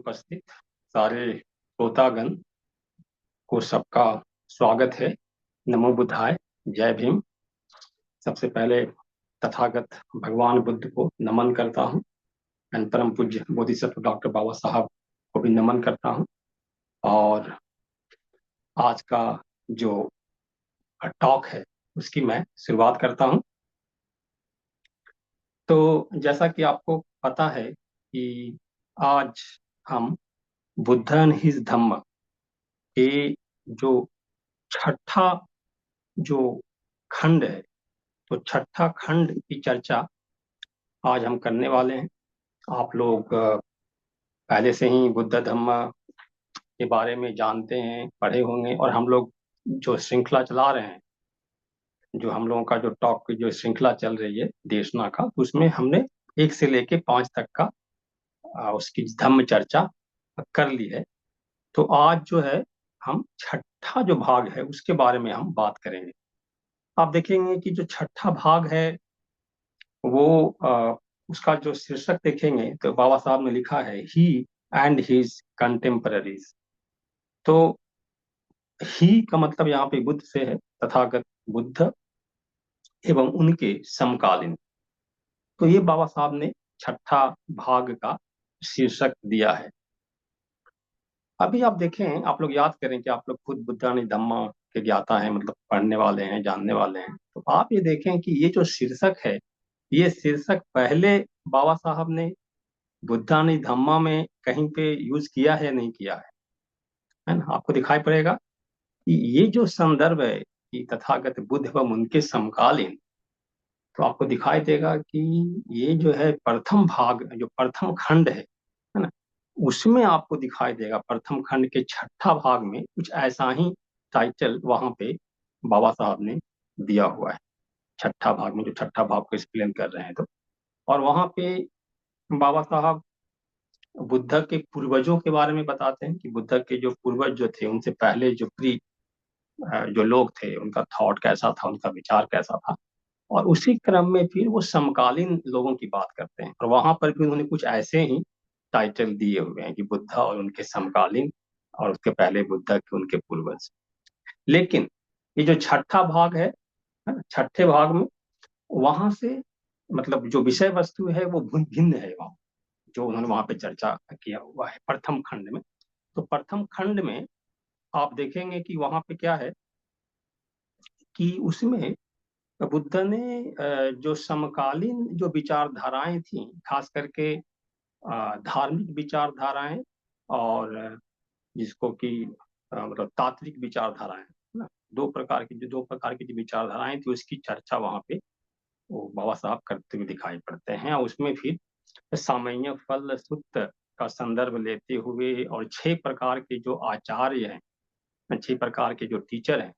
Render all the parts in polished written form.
उपस्थित सारे श्रोतागण को सबका स्वागत है। नमो बुद्धाय, जय भीम। सबसे पहले तथागत भगवान बुद्ध को नमन करता हूँ एंड परम पूज्य बोधिसत्व डॉक्टर बाबा साहब को भी नमन करता हूँ। और आज का जो टॉक है उसकी मैं शुरुआत करता हूँ। तो जैसा कि आपको पता है कि आज हम बुद्ध एंड हिज धम्म के जो छठा जो खंड है, तो छठा खंड की चर्चा आज हम करने वाले हैं। आप लोग पहले से ही बुद्ध धम्म के बारे में जानते हैं, पढ़े होंगे। और हम लोग जो श्रृंखला चला रहे हैं, जो हम लोगों का जो टॉक की जो श्रृंखला चल रही है देशना का, उसमें हमने 1 से लेके 5 तक का उसकी धम्म चर्चा कर ली है। तो आज जो है हम छठा जो भाग है उसके बारे में हम बात करेंगे। आप देखेंगे कि जो छठा भाग है वो उसका जो शीर्षक देखेंगे तो बाबा साहब ने लिखा है ही एंड हिज कंटेम्पररीज। तो ही का मतलब यहाँ पे बुद्ध से है, तथागत बुद्ध एवं उनके समकालीन। तो ये बाबा साहब ने छठा भाग का शीर्षक दिया है। अभी आप देखें, आप लोग याद करें कि आप लोग खुद बुद्धानी धम्मा के ज्ञाता हैं, मतलब पढ़ने वाले हैं, जानने वाले हैं। तो आप ये देखें कि ये जो शीर्षक है, ये शीर्षक पहले बाबा साहब ने बुद्धानी धम्मा में कहीं पे यूज किया है, नहीं किया है ना। आपको दिखाई पड़ेगा कि ये जो संदर्भ है कि तथागत बुद्ध एवं उनके समकालीन, तो आपको दिखाई देगा कि ये जो है प्रथम भाग, जो प्रथम खंड है ना, उसमें आपको दिखाई देगा प्रथम खंड के छठा भाग में कुछ ऐसा ही टाइटल वहां पे बाबा साहब ने दिया हुआ है। छठा भाग में जो छठा भाग को एक्सप्लेन कर रहे हैं, तो और वहां पे बाबा साहब बुद्ध के पूर्वजों के बारे में बताते हैं कि बुद्ध के जो पूर्वज जो थे, उनसे पहले जो जो लोग थे, उनका थॉट कैसा था, उनका विचार कैसा था। और उसी क्रम में फिर वो समकालीन लोगों की बात करते हैं, और वहां पर भी उन्होंने कुछ ऐसे ही टाइटल दिए हुए हैं कि बुद्ध और उनके समकालीन, और उसके पहले बुद्ध के उनके पूर्वज। लेकिन ये जो छठा भाग है ना, छठे भाग में वहां से मतलब जो विषय वस्तु है वो भिन्न है। वहां जो उन्होंने वहां पे चर्चा किया हुआ है प्रथम खंड में, तो प्रथम खंड में आप देखेंगे कि वहां पे क्या है कि उसमें बुद्ध ने जो समकालीन जो विचारधाराएं थी, खास करके धार्मिक विचारधाराएं, और जिसको कि मतलब तात्विक विचारधाराएं ना, दो प्रकार की जो विचारधाराएं थी, उसकी चर्चा वहां पे वो बाबा साहब करते हुए दिखाई पड़ते हैं। और उसमें फिर सामय्य फल सूत्र का संदर्भ लेते हुए, और 6 प्रकार के जो आचार्य हैं, 6 प्रकार के जो टीचर हैं,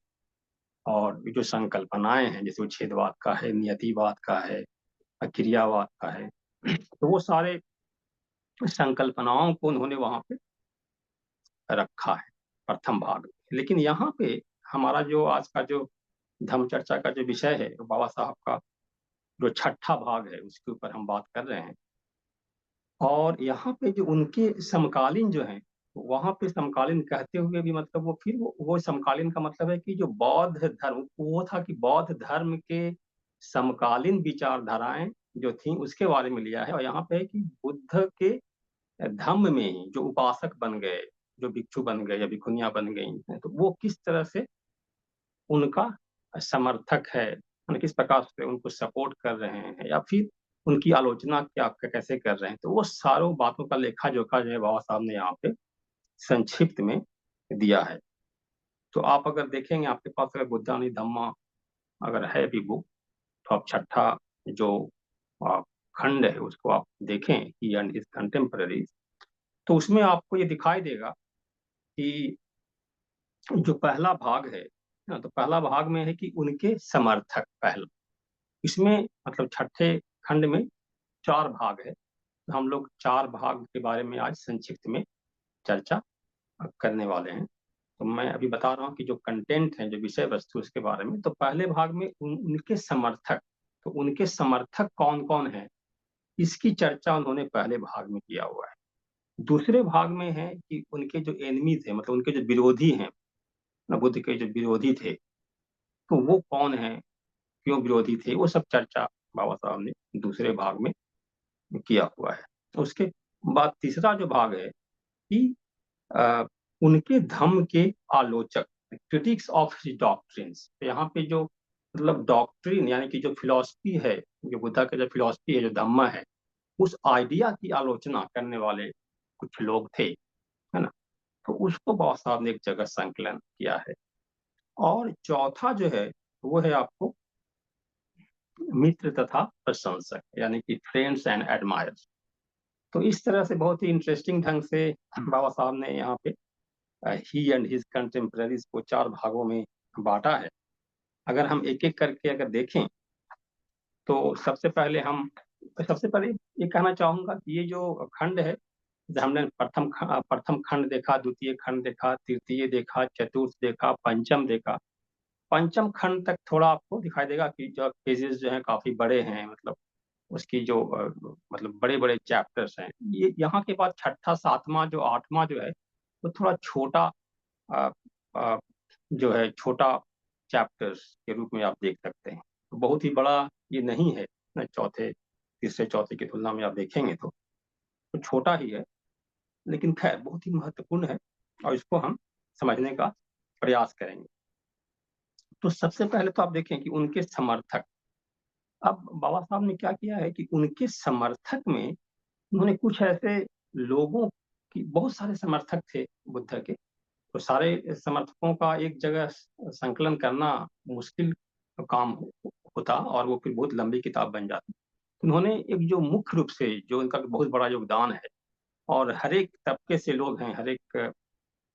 और जो संकल्पनाएं हैं, जैसे उच्छेदवाद का है, नियतिवाद का है, क्रियावाद का है, तो वो सारे संकल्पनाओं को उन्होंने वहां पे रखा है प्रथम भाग में। लेकिन यहाँ पे हमारा जो आज का जो धम्म चर्चा का जो विषय है, तो बाबा साहब का जो छठा भाग है उसके ऊपर हम बात कर रहे हैं। और यहाँ पे जो उनके समकालीन जो हैं, वहां पे समकालीन कहते हुए भी मतलब वो फिर वो समकालीन का मतलब है कि जो बौद्ध धर्म, वो था कि बौद्ध धर्म के समकालीन विचारधाराएं जो थी उसके बारे में लिया है। और यहाँ पे है कि बुद्ध के धम्म में ही जो उपासक बन गए, जो भिक्षु बन गए या भिक्षुनियां बन गई हैं, तो वो किस तरह से उनका समर्थक है, किस प्रकार से उनको सपोर्ट कर रहे हैं, या फिर उनकी आलोचना क्या कैसे कर रहे हैं। तो वो सारों बातों का लेखा जोखा जो है बाबा साहब ने यहाँ पे संक्षिप्त में दिया है। तो आप अगर देखेंगे, आपके पास अगर बुद्धानी धम्मा अगर है भी बुक, तो आप छठा जो आ, खंड है उसको आप देखें कि एंड इज कंटेम्पररी, तो उसमें आपको ये दिखाई देगा कि जो पहला भाग है ना, तो पहला भाग में है कि उनके समर्थक पहला। इसमें मतलब छठे खंड में 4 भाग है, तो हम लोग 4 भाग के बारे में आज संक्षिप्त में चर्चा करने वाले हैं। तो मैं अभी बता रहा हूँ कि जो कंटेंट है, जो विषय वस्तु, उसके बारे में। तो पहले भाग में उनके समर्थक, तो उनके समर्थक कौन कौन है, इसकी चर्चा उन्होंने पहले भाग में किया हुआ है। दूसरे भाग में है कि उनके जो एनिमी थे, मतलब उनके जो विरोधी हैं, बुद्ध के जो विरोधी थे, तो वो कौन है, क्यों विरोधी थे, वो सब चर्चा बाबा साहब ने दूसरे भाग में किया हुआ है। उसके बाद तीसरा जो भाग है कि अ, उनके धम्म के आलोचक, क्रिटिक्स ऑफ हिज डॉक्ट्रिन्स। यहाँ पे जो मतलब डॉक्ट्रिन यानी कि जो फिलॉसफी है, जो बुद्धा का जो फिलॉसफी है, जो धम्मा है, उस आइडिया की आलोचना करने वाले कुछ लोग थे, है ना। तो उसको बाबा साहब ने एक जगह संकलन किया है। और चौथा जो है वो है आपको मित्र तथा प्रशंसक, यानी कि फ्रेंड्स एंड एडमायर्स। तो इस तरह से बहुत ही इंटरेस्टिंग ढंग से बाबा साहब ने यहाँ पे ही एंड हिज कंटेम्पररीज को चार भागों में बांटा है। अगर हम एक एक करके अगर देखें तो सबसे पहले ये कहना चाहूंगा कि ये जो खंड है, जैसे हमने प्रथम खंड देखा, द्वितीय खंड देखा, तृतीय देखा, चतुर्थ देखा, पंचम देखा। पंचम खंड तक थोड़ा आपको दिखाई देगा कि जो पेजेस जो हैं काफी बड़े हैं, मतलब उसकी जो मतलब बड़े बड़े चैप्टर्स हैं। ये यहाँ के बाद छठा, सातवां, जो आठवां जो है वो थोड़ा छोटा अ, अ, जो है छोटा चैप्टर्स के रूप में आप देख सकते हैं। तो बहुत ही बड़ा ये नहीं है ना, तीसरे चौथे की तुलना में आप देखेंगे तो छोटा ही है, लेकिन खैर बहुत ही महत्वपूर्ण है और इसको हम समझने का प्रयास करेंगे। तो सबसे पहले तो आप देखें कि उनके समर्थक, अब बाबा साहब ने क्या किया है कि उनके समर्थक में उन्होंने कुछ ऐसे लोगों की, बहुत सारे समर्थक थे बुद्ध के, तो सारे समर्थकों का एक जगह संकलन करना मुश्किल काम होता और वो फिर बहुत लंबी किताब बन जाती। उन्होंने एक जो मुख्य रूप से जो उनका बहुत बड़ा योगदान है, और हर एक तबके से लोग हैं, हर एक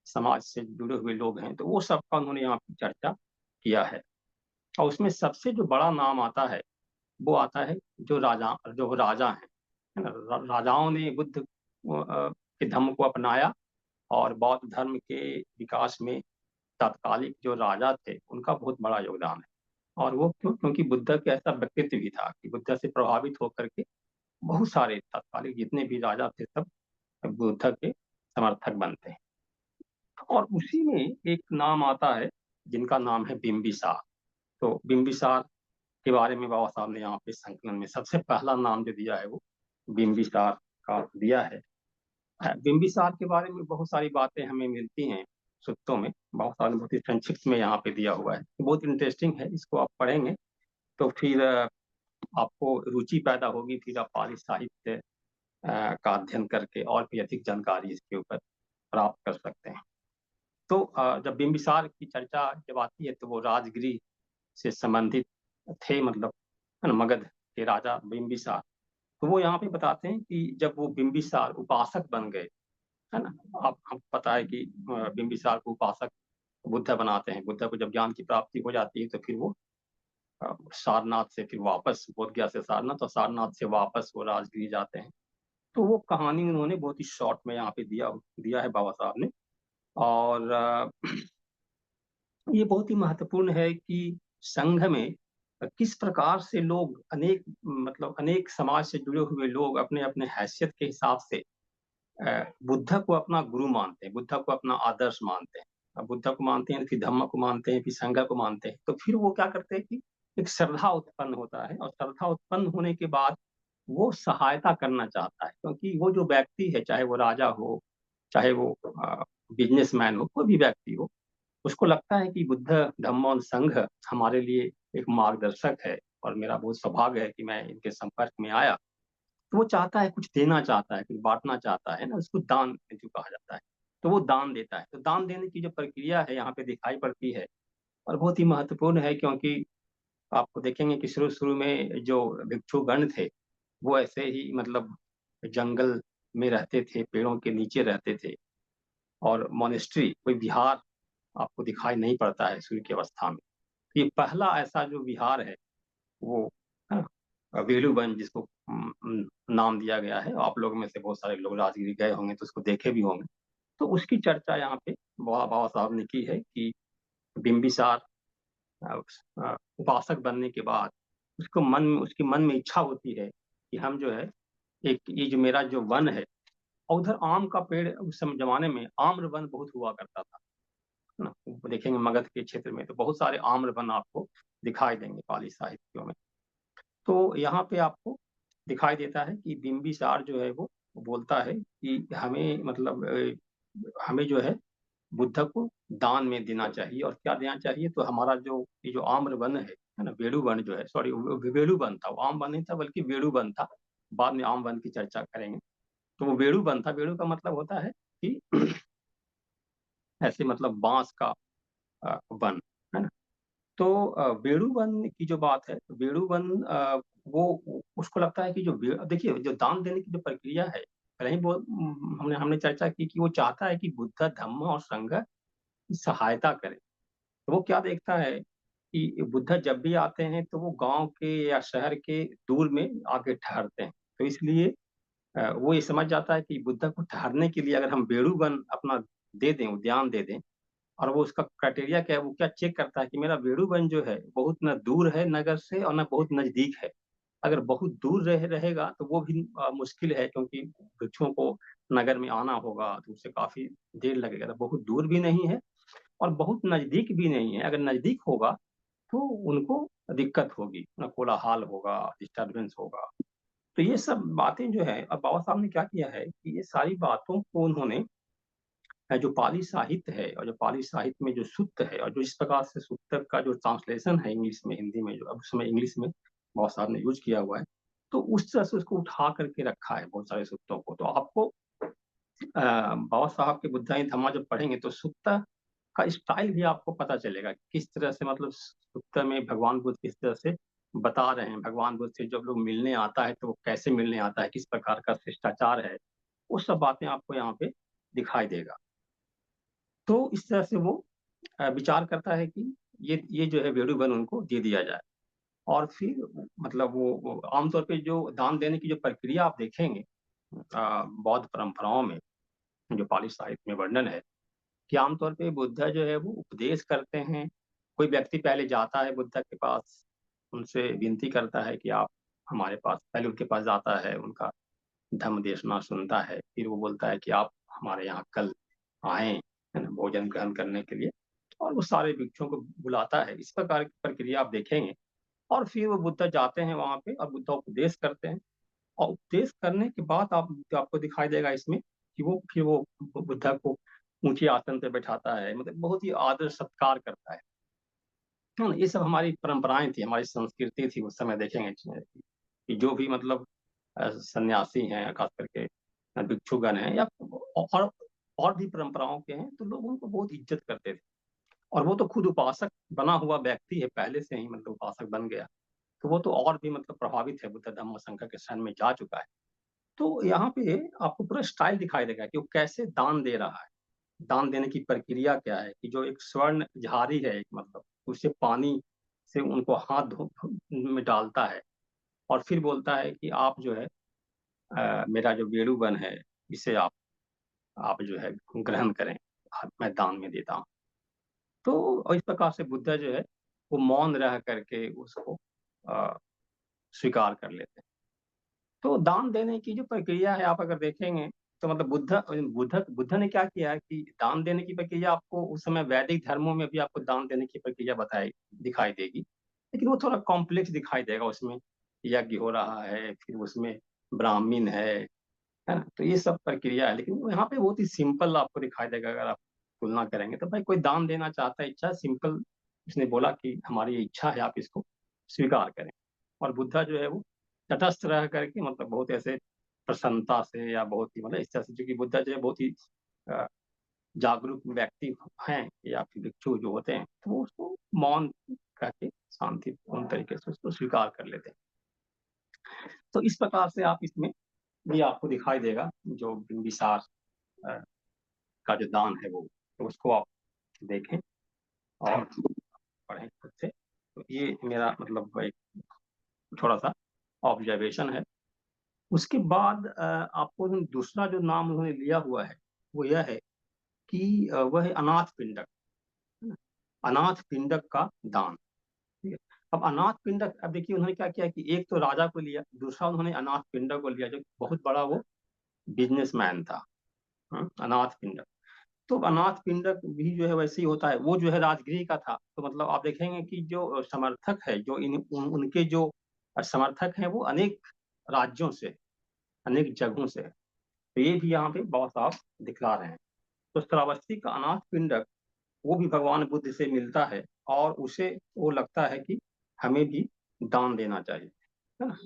समाज से जुड़े हुए लोग हैं, तो वो सबका उन्होंने यहाँ पर चर्चा किया है। और उसमें सबसे जो बड़ा नाम आता है वो आता है जो राजा हैं, है ना। राजाओं ने बुद्ध के धम्म को अपनाया और बौद्ध धर्म के विकास में तात्कालिक जो राजा थे उनका बहुत बड़ा योगदान है। और वो क्यों, क्योंकि बुद्ध का ऐसा व्यक्तित्व भी था कि बुद्ध से प्रभावित होकर के बहुत सारे तात्कालिक जितने भी राजा थे सब बुद्ध के समर्थक बनते हैं। और उसी में एक नाम आता है जिनका नाम है बिम्बिसार। तो बिम्बिसार के बारे में बाबा साहब ने यहाँ पे संकलन में सबसे पहला नाम जो दिया है वो बिम्बिसार का दिया है। बिम्बिसार के बारे में बहुत सारी बातें हमें मिलती हैं सूत्रों में, बाबा साहब ने बहुत ही संक्षिप्त में यहाँ पे दिया हुआ है। बहुत इंटरेस्टिंग है, इसको आप पढ़ेंगे तो फिर आपको रुचि पैदा होगी, फिर आप पाली साहित्य का अध्ययन करके और भी अधिक जानकारी इसके ऊपर प्राप्त कर सकते हैं। तो जब बिम्बिसार की चर्चा जब आती है तो वो राजगिरी से संबंधित थे, मतलब है ना, मगध के राजा बिम्बिसार। तो वो यहाँ पे बताते हैं कि जब वो बिम्बिसार उपासक बन गए, है ना। आप हम पता है कि बिम्बिसार को उपासक बुद्ध बनाते हैं। बुद्ध को जब ज्ञान की प्राप्ति हो जाती है तो फिर वो सारनाथ से फिर वापस, बोध गया से सारनाथ और सारनाथ से वापस वो राजगिरी जाते हैं। तो वो कहानी उन्होंने बहुत ही शॉर्ट में यहाँ पे दिया दिया है बाबा साहब ने। और ये बहुत ही महत्वपूर्ण है कि संघ में किस प्रकार से लोग अनेक, मतलब अनेक समाज से जुड़े हुए लोग अपने अपने हैसियत के हिसाब से बुद्ध को अपना गुरु मानते हैं, बुद्ध को अपना आदर्श मानते हैं। अब बुद्ध को मानते हैं, फिर धम्म को मानते हैं, फिर संघ को मानते हैं। तो फिर वो क्या करते हैं कि एक श्रद्धा उत्पन्न होता है, और श्रद्धा उत्पन्न होने के बाद वो सहायता करना चाहता है, क्योंकि वो जो व्यक्ति है, चाहे वो राजा हो, चाहे वो बिजनेसमैन हो, कोई भी व्यक्ति हो, उसको लगता है कि बुद्ध, धम्म और संघ हमारे लिए एक मार्गदर्शक है और मेरा बहुत सौभाग्य है कि मैं इनके संपर्क में आया। तो वो चाहता है, कुछ देना चाहता है, कुछ बांटना चाहता है ना, उसको दान जो कहा जाता है। तो वो दान देता है। तो दान देने की जो प्रक्रिया है यहाँ पे दिखाई पड़ती है और बहुत ही महत्वपूर्ण है, क्योंकि आपको देखेंगे कि शुरू शुरू में जो भिक्षुगण थे वो ऐसे ही, मतलब जंगल में रहते थे, पेड़ों के नीचे रहते थे, और मोनेस्ट्री, कोई विहार आपको दिखाई नहीं पड़ता है सूर्य की अवस्था में। तो ये पहला ऐसा जो विहार है वो, है ना, वेलुवन, जिसको नाम दिया गया है। आप लोगों में से बहुत सारे लोग राजगिरी गए होंगे तो उसको देखे भी होंगे। तो उसकी चर्चा यहाँ पे बाबा साहब ने की है कि बिम्बिसार उपासक बनने के बाद उसके मन में इच्छा होती है कि हम जो है, एक ये जो मेरा जो वन है, और उधर आम का पेड़ उस समय जमाने में आम्र वन बहुत हुआ करता था, है ना। वो देखेंगे मगध के क्षेत्र में तो बहुत सारे आम्र वन आपको दिखाई देंगे पाली साहित्यों में। तो यहाँ पे आपको दिखाई देता है कि बिंबिसार जो है वो बोलता है कि हमें मतलब हमें जो है बुद्ध को दान में देना चाहिए। और क्या देना चाहिए, तो हमारा जो ये जो आम्र वन है ना, वेणु वन जो है, सॉरी वेणु वन था, वो आम वन नहीं था बल्कि वेणु वन था। बाद में आम वन की चर्चा करेंगे। तो वो वेणु वन था। वेणु का मतलब होता है कि ऐसे मतलब बांस का वन, है ना। तो वेणु वन की जो बात है, तो वेणु वन वो उसको लगता है कि जो देखिए जो दान देने की जो प्रक्रिया है, पहले ही वो हमने हमने चर्चा की कि वो चाहता है कि बुद्ध धम्म और संघ की सहायता करे। तो वो क्या देखता है कि बुद्ध जब भी आते हैं तो वो गांव के या शहर के दूर में आके ठहरते हैं। तो इसलिए वो ये समझ जाता है कि बुद्ध को ठहरने के लिए अगर हम बेड़ू वन अपना दे दें, उद्यान दे दें। और वो उसका क्राइटेरिया क्या है, वो क्या चेक करता है कि मेरा बेड़ू वन जो है बहुत न दूर है नगर से और न बहुत नजदीक है। अगर बहुत दूर रहेगा तो वो भी मुश्किल है, क्योंकि वृक्षों को नगर में आना होगा तो उससे काफी देर लगेगा। तो बहुत दूर भी नहीं है और बहुत नजदीक भी नहीं है। अगर नजदीक होगा तो उनको दिक्कत होगी, ना कोलाहल होगा, डिस्टरबेंस होगा। तो ये सब बातें जो है, अब बाबा साहब ने क्या किया है कि ये सारी बातों को उन्होंने जो पाली साहित्य है और जो पाली साहित्य में जो सूक्त है और जो इस प्रकार से सूक्त का जो ट्रांसलेशन है इंग्लिश में, हिंदी में, जो अब उस समय इंग्लिश में बाबा साहब ने यूज किया हुआ है, तो उस तरह से उसको उठा करके रखा है बहुत सारे सूक्तों को। तो आपको बाबा साहब के बुद्धाई धम्मा जब पढ़ेंगे तो सूक्त का स्टाइल भी आपको पता चलेगा कि किस तरह से मतलब सूक्त में भगवान बुद्ध किस तरह से बता रहे हैं। भगवान बुद्ध से जब लोग मिलने आता है तो वो कैसे मिलने आता है, किस प्रकार का शिष्टाचार है, वो सब बातें आपको यहाँ पे दिखाई देगा। तो इस तरह से वो विचार करता है कि ये जो है वेणु वन उनको दे दिया जाए। और फिर मतलब वो आमतौर पे जो दान देने की जो प्रक्रिया आप देखेंगे बौद्ध परंपराओं में, जो पाली साहित्य में वर्णन है, कि आमतौर पे बुद्ध जो है वो उपदेश करते हैं। कोई व्यक्ति पहले जाता है बुद्ध के पास, उनसे विनती करता है कि आप हमारे पास, पहले उनके पास जाता है, उनका धम्म देशना सुनता है, फिर वो बोलता है कि आप हमारे यहाँ कल आए, है ना, भोजन ग्रहण करने के लिए। और वो सारे भिक्षुओं को बुलाता है। इस प्रकार की प्रक्रिया आप देखेंगे। और फिर वो बुद्ध जाते हैं वहां पे और बुद्ध उपदेश करते हैं। और उपदेश करने के बाद आपको दिखाई देगा इसमें कि वो फिर वो बुद्ध को ऊंचे आसन पे बैठाता है, मतलब बहुत ही आदर सत्कार करता है। तो ये सब हमारी परंपराएं थी, हमारी संस्कृति थी उस समय। देखेंगे कि जो भी मतलब सन्यासी हैं, खास करके भिक्षुगण हैं, या और और भी परंपराओं के हैं, तो लोग उनको बहुत इज्जत करते थे। और वो तो खुद उपासक बना हुआ व्यक्ति है, पहले से ही मतलब उपासक बन गया। तो वो तो और भी मतलब प्रभावित है, बुद्ध धम्म संघ के शरण में जा चुका है। तो यहाँ पे आपको पूरा स्टाइल दिखाई देगा कि वो कैसे दान दे रहा है। दान देने की प्रक्रिया क्या है, कि जो एक स्वर्ण झारी है, एक मतलब उसे पानी से उनको हाथ धो में डालता है। और फिर बोलता है कि आप जो है मेरा जो वेणु वन है, इसे आप जो है ग्रहण करें, मैं दान में देता हूँ। तो और इस प्रकार से बुद्ध जो है वो मौन रह करके उसको अ, स्वीकार कर लेते हैं। तो दान देने की जो प्रक्रिया है, आप अगर देखेंगे तो मतलब बुद्ध ने क्या किया है कि दान देने की प्रक्रिया आपको उस समय वैदिक धर्मों में भी आपको दान देने की प्रक्रिया बताई दिखाई देगी। लेकिन वो थोड़ा कॉम्प्लेक्स दिखाई देगा। उसमें यज्ञ हो रहा है, फिर उसमें ब्राह्मण है ना। तो ये सब प्रक्रिया है, लेकिन यहाँ पे बहुत ही सिंपल आपको दिखाई देगा। अगर आप तुलना करेंगे तो भाई कोई दान देना चाहता है, इच्छा सिंपल, उसने बोला कि हमारी ये इच्छा है, आप इसको स्वीकार करें। और बुद्धा जो है वो तटस्थ रह करके मतलब बहुत ऐसे प्रसन्नता से, या बहुत ही मतलब इस तरह से, क्योंकि बुद्धा जो है बहुत ही अ, जागरूक व्यक्ति हैं, या फिर भिक्षु जो होते हैं, तो वो उसको मौन कह के शांतिपूर्ण तरीके से उसको स्वीकार कर लेते हैं। तो इस प्रकार से आप इसमें भी आपको दिखाई देगा जो बिंबिसार अ, का जो दान है वो, तो उसको आप देखें और पढ़ें खुद से। तो ये मेरा मतलब एक थोड़ा सा ऑब्जर्वेशन है। उसके बाद आपको दूसरा जो नाम उन्होंने लिया हुआ है वो यह है कि वह है अनाथ पिंडक, है ना? अनाथ पिंडक का दान। ठीक है। अब अनाथ पिंडक, अब देखिए उन्होंने क्या किया कि एक तो राजा को लिया, दूसरा उन्होंने अनाथ पिंडक को लिया, जो बहुत बड़ा वो बिजनेसमैन था। अनाथ पिंडक। तो अनाथ पिंडक भी जो है वैसे ही होता है, वो जो है राजगृह का था। तो मतलब आप देखेंगे कि जो समर्थक है, जो उनके जो समर्थक हैं, वो अनेक राज्यों से, अनेक जगहों से। तो ये भी यहाँ पे बहुत साफ दिखला रहे हैं। तो श्रावस्ती का अनाथ पिंडक वो भी भगवान बुद्ध से मिलता है, और उसे वो लगता है कि हमें भी दान देना चाहिए, है ना।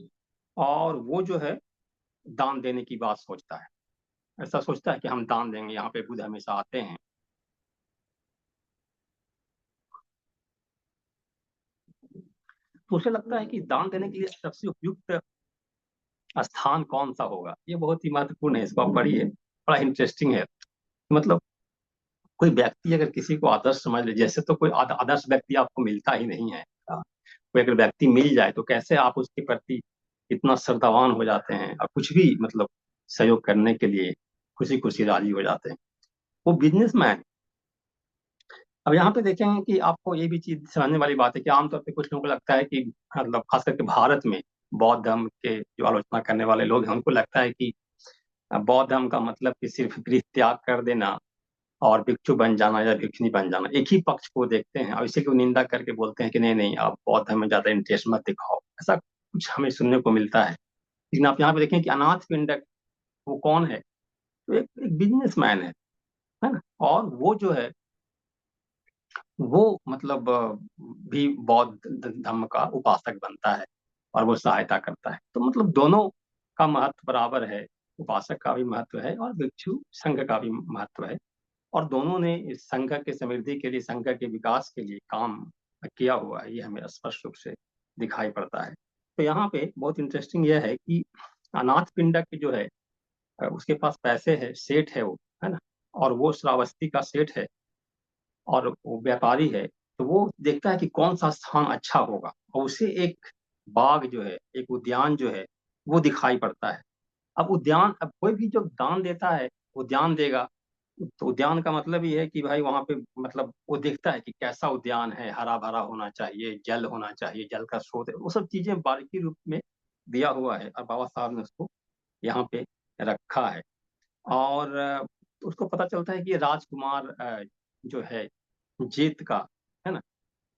और वो जो है दान देने की बात सोचता है, ऐसा सोचता है कि हम दान देंगे, यहाँ पे बुद्ध हमेशा आते हैं। तो उसे लगता है कि दान देने के लिए सबसे उपयुक्त स्थान कौन सा होगा। ये बहुत ही महत्वपूर्ण है, इसको आप पढ़िए, बड़ा इंटरेस्टिंग है। मतलब कोई व्यक्ति अगर किसी को आदर्श समझ ले, जैसे तो कोई आदर्श व्यक्ति आपको मिलता ही नहीं है। कोई अगर व्यक्ति मिल जाए तो कैसे आप उसके प्रति इतना श्रद्धावान हो जाते हैं, और कुछ भी मतलब सहयोग करने के लिए खुशी खुशी राजी हो जाते हैं। वो बिजनेसमैन। अब यहाँ पे देखेंगे कि आपको ये भी चीज समझने वाली बात है कि आमतौर पे कुछ लोगों को लगता है कि मतलब खास करके भारत में बौद्ध धर्म के जो आलोचना करने वाले लोग हैं, उनको लगता है कि बौद्ध धर्म का मतलब कि सिर्फ गृह त्याग कर देना और भिक्षु बन जाना या भिक्षुनी बन जाना, एक ही पक्ष को देखते हैं, और इसी को निंदा करके बोलते हैं कि नहीं नहीं, आप बौद्ध धर्म में ज्यादा इंटरेस्ट मत दिखाओ। ऐसा कुछ हमें सुनने को मिलता है। लेकिन आप यहाँ पे देखें कि अनाथ पिंडक वो कौन है। तो एक बिजनेसमैन है ना। और वो जो है वो मतलब भी बौद्ध धर्म का उपासक बनता है, और वो सहायता करता है। तो मतलब दोनों का महत्व बराबर है, उपासक का भी महत्व है और भिक्षु संघ का भी महत्व है। और दोनों ने इस संघ के समृद्धि के लिए, संघ के विकास के लिए काम किया हुआ है, ये हमें स्पष्ट रूप से दिखाई पड़ता है। तो यहाँ पे बहुत इंटरेस्टिंग यह है कि अनाथ पिंडक जो है उसके पास पैसे है, सेठ है वो, है ना। और वो श्रावस्ती का सेठ है, और वो व्यापारी है। तो वो देखता है कि कौन सा स्थान अच्छा होगा, और उसे एक बाग जो है, एक उद्यान जो है, वो दिखाई पड़ता है। अब उद्यान, अब कोई भी जो दान देता है उद्यान देगा, तो उद्यान का मतलब ये है कि भाई वहां पे मतलब वो देखता है कि कैसा उद्यान है, हरा भरा होना चाहिए, जल होना चाहिए, जल का स्रोत है, वो सब चीजें बारीकी रूप में दिया हुआ है, और बाबा साहब ने उसको यहाँ पे रखा है। और उसको पता चलता है कि ये राजकुमार जो है जेत का, है ना।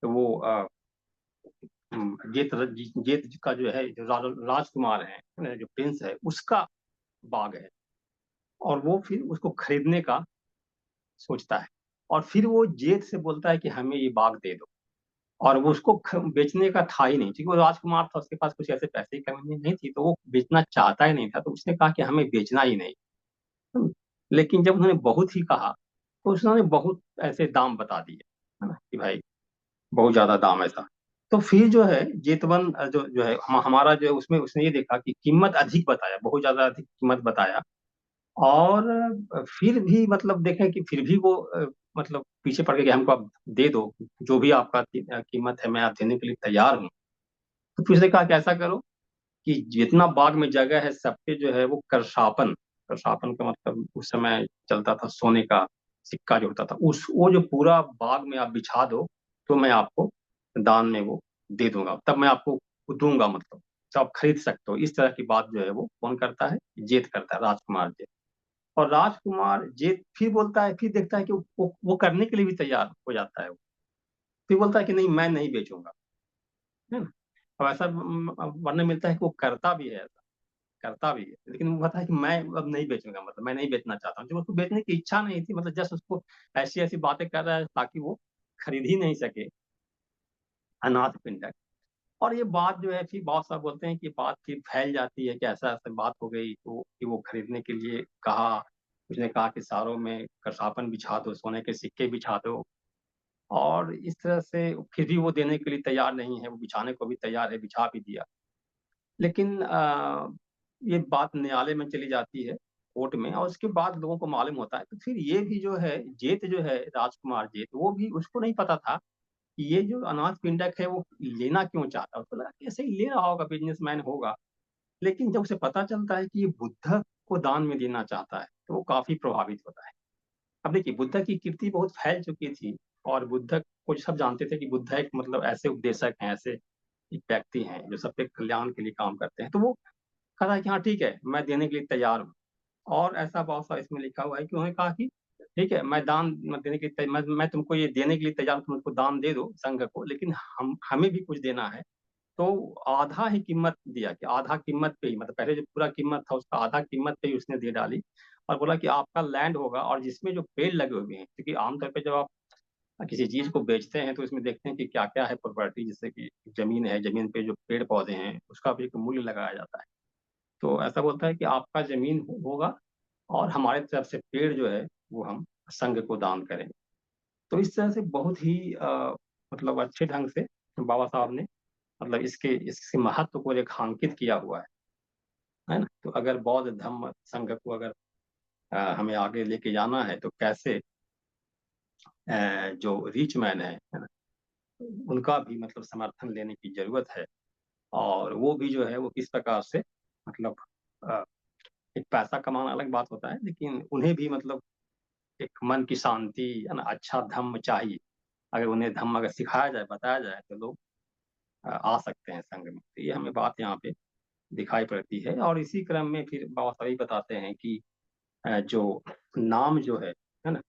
तो वो जेत जेत का जो है, जो राजकुमार है, जो प्रिंस है, उसका बाग है। और वो फिर उसको खरीदने का सोचता है, और फिर वो जेत से बोलता है कि हमें ये बाग दे दो। और वो उसको बेचने का था ही नहीं, क्योंकि वो राजकुमार था, उसके पास कुछ ऐसे पैसे की कमी नहीं थी, तो वो बेचना चाहता ही नहीं था। तो उसने कहा कि हमें बेचना ही नहीं। लेकिन जब उन्होंने बहुत ही कहा, तो उसने बहुत ऐसे दाम बता दिए, है ना, कि भाई बहुत ज्यादा दाम ऐसा। तो फिर जो है जेतवन जो है हमारा जो है, उसमें उसने ये देखा कि कीमत अधिक बताया, बहुत ज्यादा अधिक कीमत बताया। और फिर भी मतलब देखें कि फिर भी वो मतलब पीछे पड़ गए कि हमको आप दे दो, जो भी आपका कीमत है, मैं आप देने के लिए तैयार हूँ। तो फिर उसने कहा कि ऐसा करो कि जितना बाग में जगह है, सब पे जो है वो करशापन, करशापन का मतलब उस समय चलता था सोने का सिक्का जो होता था, उस वो जो पूरा बाग में आप बिछा दो, तो मैं आपको दान में वो दे दूंगा, तब मैं आपको दूंगा, मतलब तो आप खरीद सकते हो। इस तरह की बात जो है वो कौन करता है, जेत करता है, राजकुमार जेत। और राजकुमार जेत फिर बोलता है, फिर देखता है कि वो करने के लिए भी तैयार हो जाता है वो। फिर बोलता है कि नहीं, मैं नहीं बेचूंगा, है ना। अब ऐसा वर्णन मिलता है कि वो करता भी है, करता भी है, लेकिन वो कहता है कि मैं अब नहीं बेचूंगा, मतलब मैं नहीं बेचना चाहता हूँ। जब उसको बेचने की इच्छा नहीं थी, मतलब जस्ट उसको ऐसी ऐसी बातें कर रहा है ताकि वो खरीद ही नहीं सके अनाथ पिंडक। और ये बात जो है, फिर बहुत सारे बोलते हैं कि बात फिर फैल जाती है कि ऐसा ऐसा बात हो गई, तो कि वो खरीदने के लिए कहा। उसने कहा कि सारों में करसापन बिछा दो, सोने के सिक्के बिछा दो। और इस तरह से फिर भी वो देने के लिए तैयार नहीं है, वो बिछाने को भी तैयार है, बिछा भी दिया। लेकिन ये बात न्यायालय में चली जाती है, कोर्ट में, और उसके बाद लोगों को मालूम होता है। तो फिर ये भी जो है जेत जो है, राजकुमार जेत, वो भी, उसको नहीं पता था कि ये जो अनाथ पिंडक है वो लेना क्यों चाहता है। उसको लगा कि ऐसे ही ले रहा होगा, बिजनेसमैन होगा। लेकिन जब उसे पता चलता है कि ये बुद्ध को दान में देना चाहता है, तो वो काफी प्रभावित होता है। अब देखिए, बुद्ध की कीर्ति बहुत फैल चुकी थी, और बुद्ध को सब जानते थे कि बुद्ध एक मतलब ऐसे उपदेशक हैं, ऐसे एक व्यक्ति हैं जो सबके कल्याण के लिए काम करते हैं। तो वो कहा कि हाँ ठीक है, मैं देने के लिए तैयार हूँ। और ऐसा बहुत सारा इसमें लिखा हुआ है कि उन्होंने कहा कि ठीक है, मैं दान देने के लिए मैं तुमको ये देने के लिए तैयार हूं, तुम मुझको दान दे दो संघ को, लेकिन हम हमें भी कुछ देना है। तो आधा ही कीमत दिया, कि आधा कीमत पे ही, मतलब पहले जो पूरा कीमत था उसका आधा कीमत पे ही उसने दे डाली। और बोला कि आपका लैंड होगा, और जिसमें जो पेड़ लगे हुए हैं, क्योंकि आमतौर पे जब आप किसी चीज को बेचते हैं तो इसमें देखते हैं कि क्या क्या है प्रॉपर्टी, जैसे कि जमीन है, जमीन पे जो पेड़ पौधे हैं उसका भी एक मूल्य लगाया जाता है। तो ऐसा बोलता है कि आपका जमीन होगा, और हमारे तरफ से पेड़ जो है वो हम संघ को दान करेंगे। तो इस तरह से बहुत ही मतलब अच्छे ढंग से बाबा साहब ने मतलब इसके महत्व को रेखांकित किया हुआ है ना। तो अगर बौद्ध धम्म संघ को अगर हमें आगे लेके जाना है, तो कैसे जो रिच मैन है ना, उनका भी मतलब समर्थन लेने की जरूरत है। और वो भी जो है वो किस प्रकार से मतलब अ, एक पैसा कमाना अलग बात होता है, लेकिन उन्हें भी मतलब एक मन की शांति है ना, अच्छा धम्म चाहिए। अगर उन्हें धम्म अगर सिखाया जाए, बताया जाए, तो लोग आ सकते हैं संघ में। तो ये हमें बात यहाँ पे दिखाई पड़ती है। और इसी क्रम में फिर बाबा साहब बताते हैं कि जो नाम जो है ना,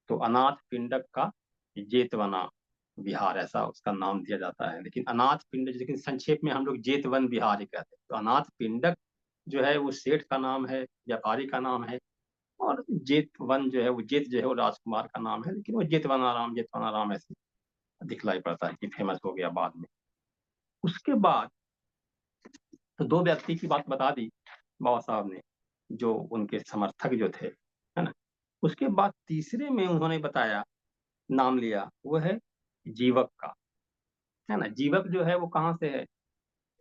तो अनाथ पिंडक का जेतवना विहार, ऐसा उसका नाम दिया जाता है। लेकिन अनाथ पिंड, लेकिन संक्षेप में हम लोग जेतवन विहार ही कहते हैं। तो अनाथ पिंडक जो है वो सेठ का नाम है, व्यापारी का नाम है। और जेतवन जो है वो जेत जो है वो राजकुमार का नाम है, लेकिन वो जेतवनाराम ऐसे दिखलाई पड़ता है कि फेमस हो गया बाद में। उसके बाद तो दो व्यक्ति की बात बता दी बाबा साहब ने, जो उनके समर्थक जो थे, है ना। उसके बाद तीसरे में उन्होंने बताया, नाम लिया, वो है जीवक का, है ना। जीवक जो है वो कहाँ से है?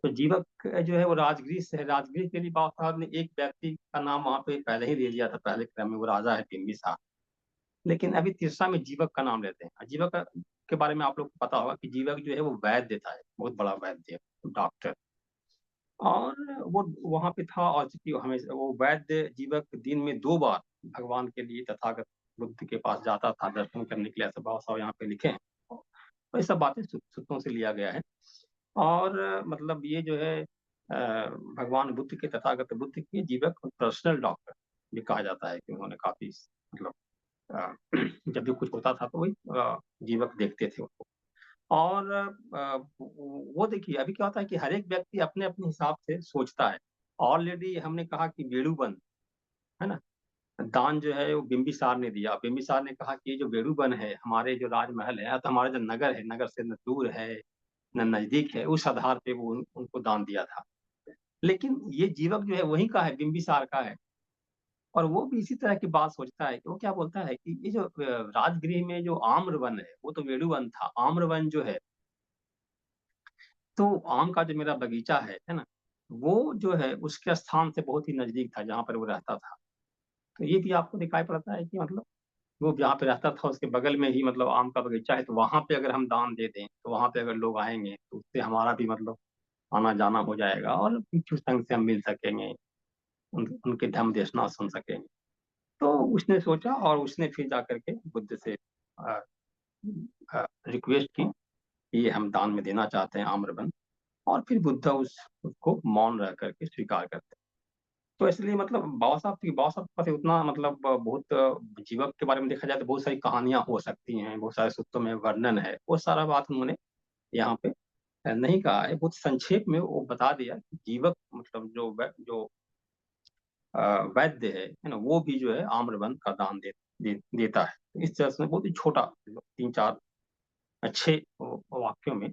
तो जीवक जो है वो राजगृह से है। राजगृह के लिए बाबा साहब ने एक व्यक्ति का नाम वहां पे पहले ही ले लिया था, पहले क्रम में, वो राजा है बिम्बिसार। लेकिन अभी तीसरा में जीवक का नाम लेते हैं। जीवक के बारे में आप लोग को पता होगा कि जीवक जो है वो वैद्य था, बहुत बड़ा वैद्य, डॉक्टर। और वो वहां पे था, और चूंकि हमेशा वो वैद्य जीवक दिन में 2 बार भगवान के लिए, तथागत बुद्ध के पास जाता था दर्शन करने के लिए, ऐसा बाबा साहब यहाँ पे लिखे हैं। तो ये सब बातें सूत्रों से लिया गया है। और मतलब ये जो है भगवान बुद्ध के, तथागत बुद्ध के जीवक पर्सनल डॉक्टर भी कहा जाता है, कि उन्होंने काफी मतलब अ, जब भी कुछ होता था तो वही जीवक देखते थे उनको। और वो देखिए, अभी क्या होता है कि हर एक व्यक्ति अपने अपने हिसाब से सोचता है। ऑलरेडी हमने कहा कि वेणुबंध, है ना, दान जो है वो बिम्बिसार ने दिया। बिम्बिसार ने कहा कि ये जो वेणुबंध है, हमारे जो राजमहल है, तो हमारा जो नगर है, नगर से न दूर है न नजदीक है, उस आधार पे वो उनको दान दिया था। लेकिन ये जीवक जो है वही का है, बिम्बिसार का है। और वो भी इसी तरह की बात सोचता है, कि वो क्या बोलता है कि ये जो राजगृह में जो आम्रवन है, वो तो वेणुवन था। आम्रवन जो है, तो आम का जो मेरा बगीचा है ना, वो जो है उसके स्थान से बहुत ही नजदीक था जहाँ पर वो रहता था। तो ये भी आपको दिखाई पड़ता है कि मतलब वो जहाँ पे रहता था उसके बगल में ही मतलब आम का बगीचा है। तो वहां पे अगर हम दान दे दें, तो वहां पे अगर लोग आएंगे, तो उससे हमारा भी मतलब आना जाना हो जाएगा, और भिक्षु संघ से हम मिल सकेंगे, उनके धर्म देशना सुन सकेंगे। तो उसने सोचा, और उसने फिर जाकर के बुद्ध से रिक्वेस्ट की कि ये हम दान में देना चाहते हैं आम्रवन। और फिर बुद्ध उसको मौन रह करके स्वीकार करते हैं। तो इसलिए मतलब बाबा साहब के पास उतना मतलब बहुत जीवक के बारे में देखा जाए तो बहुत सारी कहानियां हो सकती हैं, बहुत सारे सूत्रों में वर्णन है, वो सारा बात उन्होंने यहाँ पे नहीं कहा है। बहुत संक्षेप में वो बता दिया कि जीवक मतलब जो वैद्य है ना, वो भी जो है आम्रवन का दान देता है। तो इस तरह से बहुत ही छोटा, 3 4 अच्छे वाक्यों में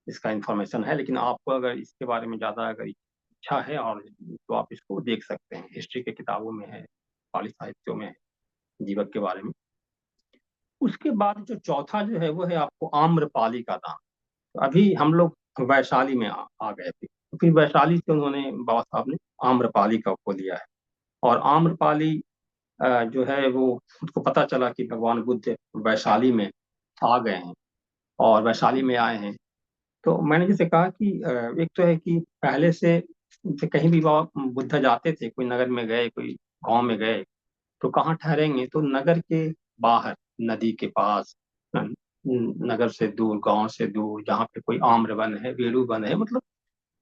इसका इंफॉर्मेशन है। लेकिन आपको अगर इसके बारे में ज्यादा अगर इच्छा है, और तो आप इसको देख सकते हैं, हिस्ट्री के किताबों में है, पाली साहित्यों में है, जीवक के बारे में। उसके बाद जो चौथा जो है वो है आपको आम्रपाली का दान। तो अभी हम लोग वैशाली में आ गए थे, तो फिर वैशाली से उन्होंने बाबा साहब ने आम्रपाली का को लिया है। और आम्रपाली जो है वो, उसको पता चला कि भगवान बुद्ध वैशाली में आ गए हैं, और वैशाली में आए हैं। तो मैंने जैसे कहा कि एक तो है कि पहले से जैसे कहीं भी बाबा बुद्ध जाते थे, कोई नगर में गए, कोई गांव में गए, तो कहाँ ठहरेंगे? तो नगर के बाहर, नदी के पास, नगर से दूर, गांव से दूर, जहाँ पे कोई आम्र वन है, बेड़ू वन है, मतलब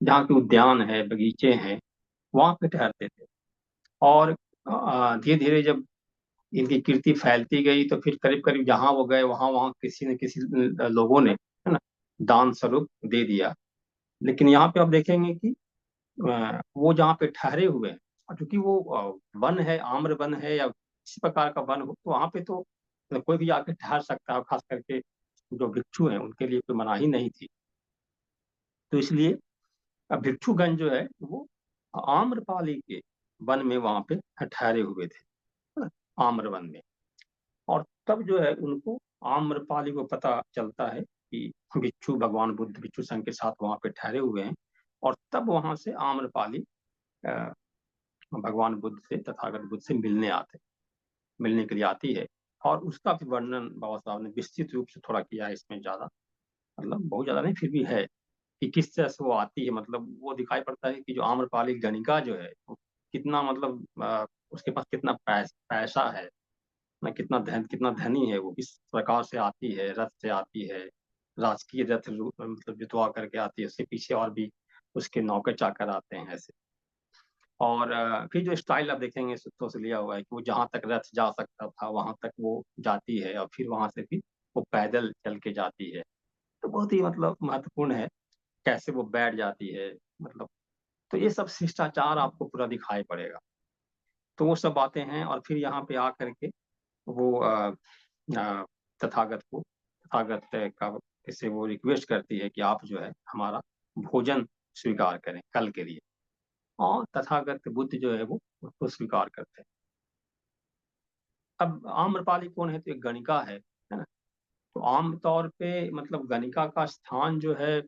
जहाँ के उद्यान है, बगीचे हैं, वहां पे ठहरते थे। और धीरे धीरे जब इनकी कीर्ति फैलती गई तो फिर करीब करीब जहाँ वो गए वहां वहां किसी न किसी लोगों ने, है ना, दान स्वरूप दे दिया। लेकिन यहाँ पे आप देखेंगे कि वो जहाँ पे ठहरे हुए हैं, और चूंकि वो वन है, आम्र वन है या किसी प्रकार का वन हो, तो वहाँ पे तो कोई भी आके ठहर सकता है, खास करके जो भिक्षु हैं उनके लिए कोई मनाही नहीं थी। तो इसलिए अब भिक्षुगण जो है वो आम्रपाली के वन में वहां पे ठहरे हुए थे, है ना, आम्र वन में। और तब जो है उनको, आम्रपाली को पता चलता है कि भिक्षु भगवान बुद्ध भिक्षु संघ के साथ वहां पे ठहरे हुए हैं। और तब वहां से आम्रपाली अ, भगवान बुद्ध से, तथागत बुद्ध से मिलने के लिए आती है। और उसका भी वर्णन बाबा साहब ने विस्तृत रूप से थोड़ा किया है इसमें, ज्यादा मतलब बहुत ज्यादा नहीं, फिर भी है कि किस तरह से वो आती है। मतलब वो दिखाई पड़ता है कि जो आम्रपाली गणिका जो है वो कितना, मतलब उसके पास कितना पैसा है ना, कितना धनी है। वो किस प्रकार से आती है, रथ से आती है, राजकीय रथ मतलब जुतवा करके आती है, उसके पीछे और भी उसके नौकर चाकर आते हैं ऐसे। और फिर जो स्टाइल आप देखेंगे सूत्रों से लिया हुआ है कि वो जहां तक रथ जा सकता था वहां तक वो जाती है, और फिर वहां से भी वो पैदल चल के जाती है। तो बहुत ही मतलब महत्वपूर्ण है कैसे वो बैठ जाती है, मतलब। तो ये सब शिष्टाचार आपको पूरा दिखाई पड़ेगा। तो वो सब बातें हैं। और फिर यहाँ पे आकर के वो अ, तथागत का से वो रिक्वेस्ट करती है कि आप जो है हमारा भोजन स्वीकार करें कल के लिए। और तथागत बुद्ध जो है वो उसको स्वीकार करते हैं। अब आम्रपाली कौन है? तो एक गणिका है ना। तो आमतौर पे मतलब गणिका का स्थान जो है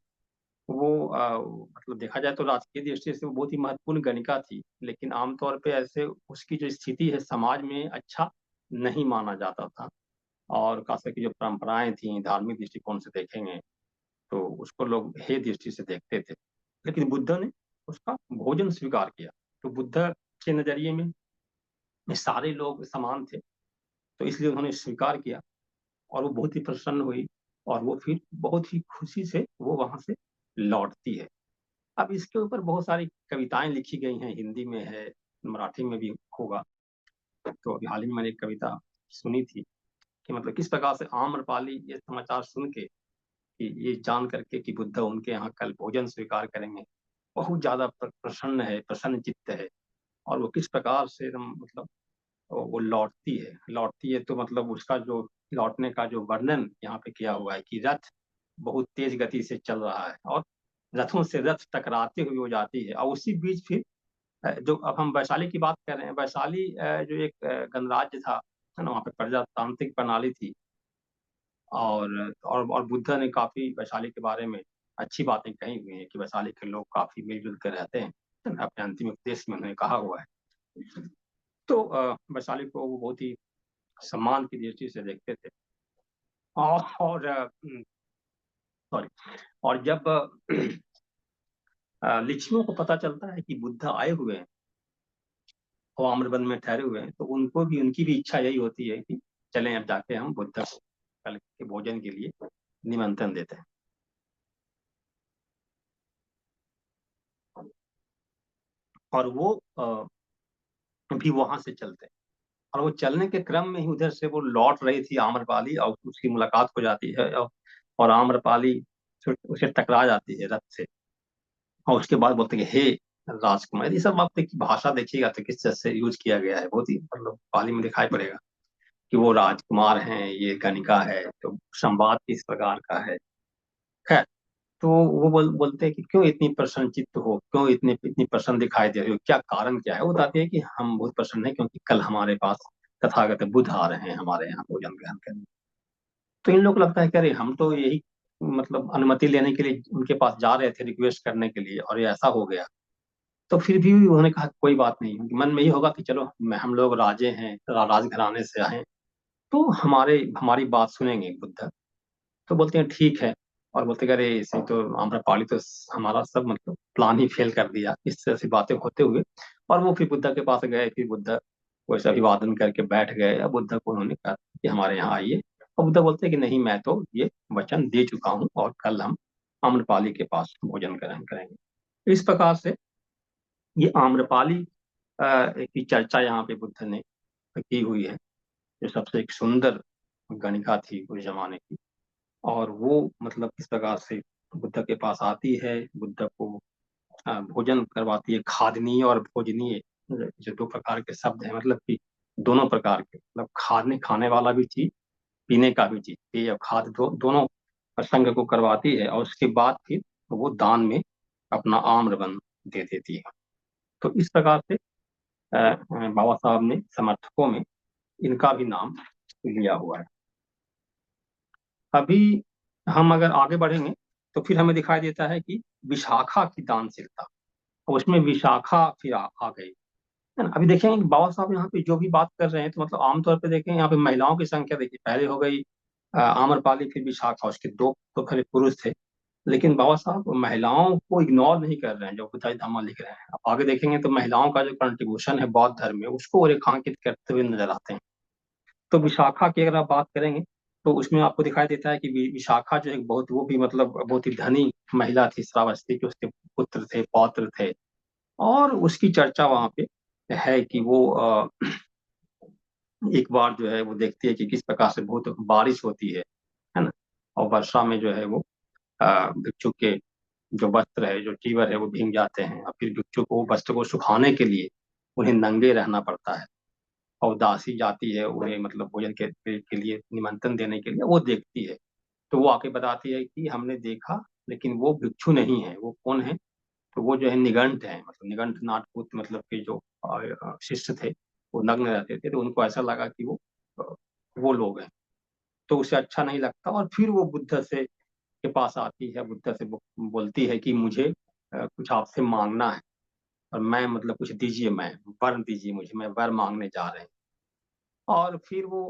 वो मतलब देखा जाए तो राजकीय दृष्टि से वो बहुत ही महत्वपूर्ण गणिका थी, लेकिन आमतौर पे ऐसे उसकी जो स्थिति है समाज में अच्छा नहीं माना जाता था। और खास करके जो परंपराएं थी धार्मिक दृष्टिकोण से देखेंगे तो उसको लोग हे दृष्टि से देखते थे। लेकिन बुद्ध ने उसका भोजन स्वीकार किया। तो बुद्ध के नजरिए में ये सारे लोग समान थे, तो इसलिए उन्होंने स्वीकार किया। और वो बहुत ही प्रसन्न हुई, और वो फिर बहुत ही खुशी से वो वहां से लौटती है। अब इसके ऊपर बहुत सारी कविताएं लिखी गई हैं, हिंदी में है, मराठी में भी होगा। तो अभी हाल ही में मैंने एक कविता सुनी थी कि मतलब किस प्रकार से आम्रपाली ये समाचार सुन के, कि ये जान करके कि बुद्ध उनके यहाँ कल भोजन स्वीकार करेंगे, बहुत ज्यादा प्रसन्न है, प्रसन्न चित्त है। और वो किस प्रकार से एकदम मतलब वो लौटती है तो मतलब उसका जो लौटने का जो वर्णन यहाँ पे किया हुआ है कि रथ बहुत तेज गति से चल रहा है, और रथों से रथ टकराते हुए वो जाती है। और उसी बीच फिर जो अब हम वैशाली की बात कर रहे हैं, वैशाली जो एक गणराज्य था, है ना, वहाँ पे प्रजातांत्रिक प्रणाली थी। और बुद्ध ने काफी वैशाली के बारे में अच्छी बातें कही हुई हैं कि वैशाली के लोग काफी मिलजुल कर रहते हैं, है ना, अपने अंतिम उपदेश में उन्होंने कहा हुआ है। तो वैशाली को वो बहुत ही सम्मान की दृष्टि से देखते थे। और सॉरी, और जब लिच्छियों को पता चलता है कि बुद्ध आए हुए हैं, वो आम्रवन में ठहरे हुए हैं, तो उनको भी, उनकी भी इच्छा यही होती है कि चलें अब जाके हम बुद्ध को कल के भोजन के लिए निमंत्रण देते हैं। और वो भी वहां से चलते हैं। और वो चलने के क्रम में ही उधर से वो लौट रही थी आम्रपाली, और उसकी मुलाकात हो जाती है। और आम्रपाली उसे टकरा जाती है रथ से। और उसके बाद बोलते हैं कि हे राजकुमार। ये सब आप देखिए, भाषा देखिएगा तो किस तरह से यूज किया गया है, बहुत ही मतलब पाली में दिखाई पड़ेगा कि वो राजकुमार हैं, ये गणिका है, तो संवाद किस प्रकार का है। खैर, तो वो बोलते हैं कि क्यों इतनी प्रसन्न चित्त हो, क्यों इतनी प्रसन्न दिखाई दे रही हो, क्या कारण क्या है। वो बताते हैं कि हम बहुत प्रसन्न हैं क्योंकि कल हमारे पास तथागत बुद्ध आ रहे हैं हमारे यहाँ भोजन ग्रहण करने। तो इन लोग को लगता है कि अरे हम तो यही मतलब अनुमति लेने के लिए उनके पास जा रहे थे, रिक्वेस्ट करने के लिए, और ये ऐसा हो गया। तो फिर भी उन्होंने कहा कोई बात नहीं, मन में ये होगा कि चलो हम लोग राजे हैं, राजघराने से आए, तो हमारी बात सुनेंगे बुद्ध। तो बोलते हैं ठीक है। और बोलते हैं अरे इसे तो आम्रपाली तो हमारा सब मतलब प्लान ही फेल कर दिया, इस तरह से बातें होते हुए। और वो फिर बुद्ध के पास गए, फिर बुद्ध वैसे अभिवादन करके बैठ गए। अब बुद्ध को उन्होंने कहा कि हमारे यहाँ आइए। और बुद्ध बोलते हैं कि नहीं, मैं तो ये वचन दे चुका हूँ, और कल हम आम्रपाली के पास भोजन ग्रहण करेंगे। इस प्रकार से ये आम्रपाली की चर्चा यहाँ पे बुद्ध ने की हुई है, जो सबसे एक सुंदर गणिका थी उस जमाने की। और वो मतलब किस प्रकार से बुद्ध के पास आती है, बुद्ध को भोजन करवाती है, खादनीय और भोजनीय, जो दो प्रकार के शब्द हैं, मतलब कि दोनों प्रकार के, मतलब खाने खाने वाला भी चीज, पीने का भी चीज, पेय और खाद दोनों प्रसंग को करवाती है, और उसके बाद फिर वो दान में अपना आम्रवन दे देती है। तो इस प्रकार से बाबा साहब ने समर्थकों में इनका भी नाम लिया हुआ है। अभी हम अगर आगे बढ़ेंगे तो फिर हमें दिखाई देता है कि विशाखा की दानशीलता, और उसमें विशाखा फिर आ गई, है ना। अभी देखेंगे कि बाबा साहब यहाँ पे जो भी बात कर रहे हैं, तो मतलब आमतौर पे देखें यहाँ पे महिलाओं की संख्या देखिए, पहले हो गई आम्रपाली, फिर विशाखा, उसके दो तो पहले पुरुष थे। लेकिन बाबा साहब महिलाओं को इग्नोर नहीं कर रहे हैं, जो बुद्धाई धम्मा लिख रहे हैं। आप आगे देखेंगे तो महिलाओं का जो कंट्रीब्यूशन है बौद्ध धर्म में, उसको रेखांकित करते हुए नजर आते हैं। तो विशाखा की अगर आप बात करेंगे तो उसमें आपको दिखाई देता है कि विशाखा जो है बहुत, वो भी मतलब बहुत ही धनी महिला थी, श्रावस्ती के उसके पुत्र थे, पौत्र थे। और उसकी चर्चा वहां पे है कि वो एक बार जो है वो देखती है कि किस प्रकार से बहुत बारिश होती है ना। और वर्षा में जो है वो भिक्षु के जो वस्त्र है, जो चीवर है, वो भीग जाते हैं, और फिर भिक्षु को वस्त्र को सुखाने के लिए उन्हें नंगे रहना पड़ता है। और दासी जाती है उन्हें मतलब भोजन के लिए निमंत्रण देने के लिए, वो देखती है। तो वो आके बताती है कि हमने देखा, लेकिन वो भिक्षु नहीं है। वो कौन है? तो वो जो है निगंठ है, मतलब निगंठ नाटपुत, मतलब कि जो शिष्य थे, वो नग्न रहते थे, तो उनको ऐसा लगा कि अ, वो लोग हैं। तो उसे अच्छा नहीं लगता, और फिर वो बुद्ध से के पास आती है, बुद्ध से बोलती है कि मुझे कुछ आपसे मांगना है, और मैं मतलब कुछ दीजिए, मैं वर दीजिए मुझे, मैं वर मांगने जा रहे हैं। और फिर वो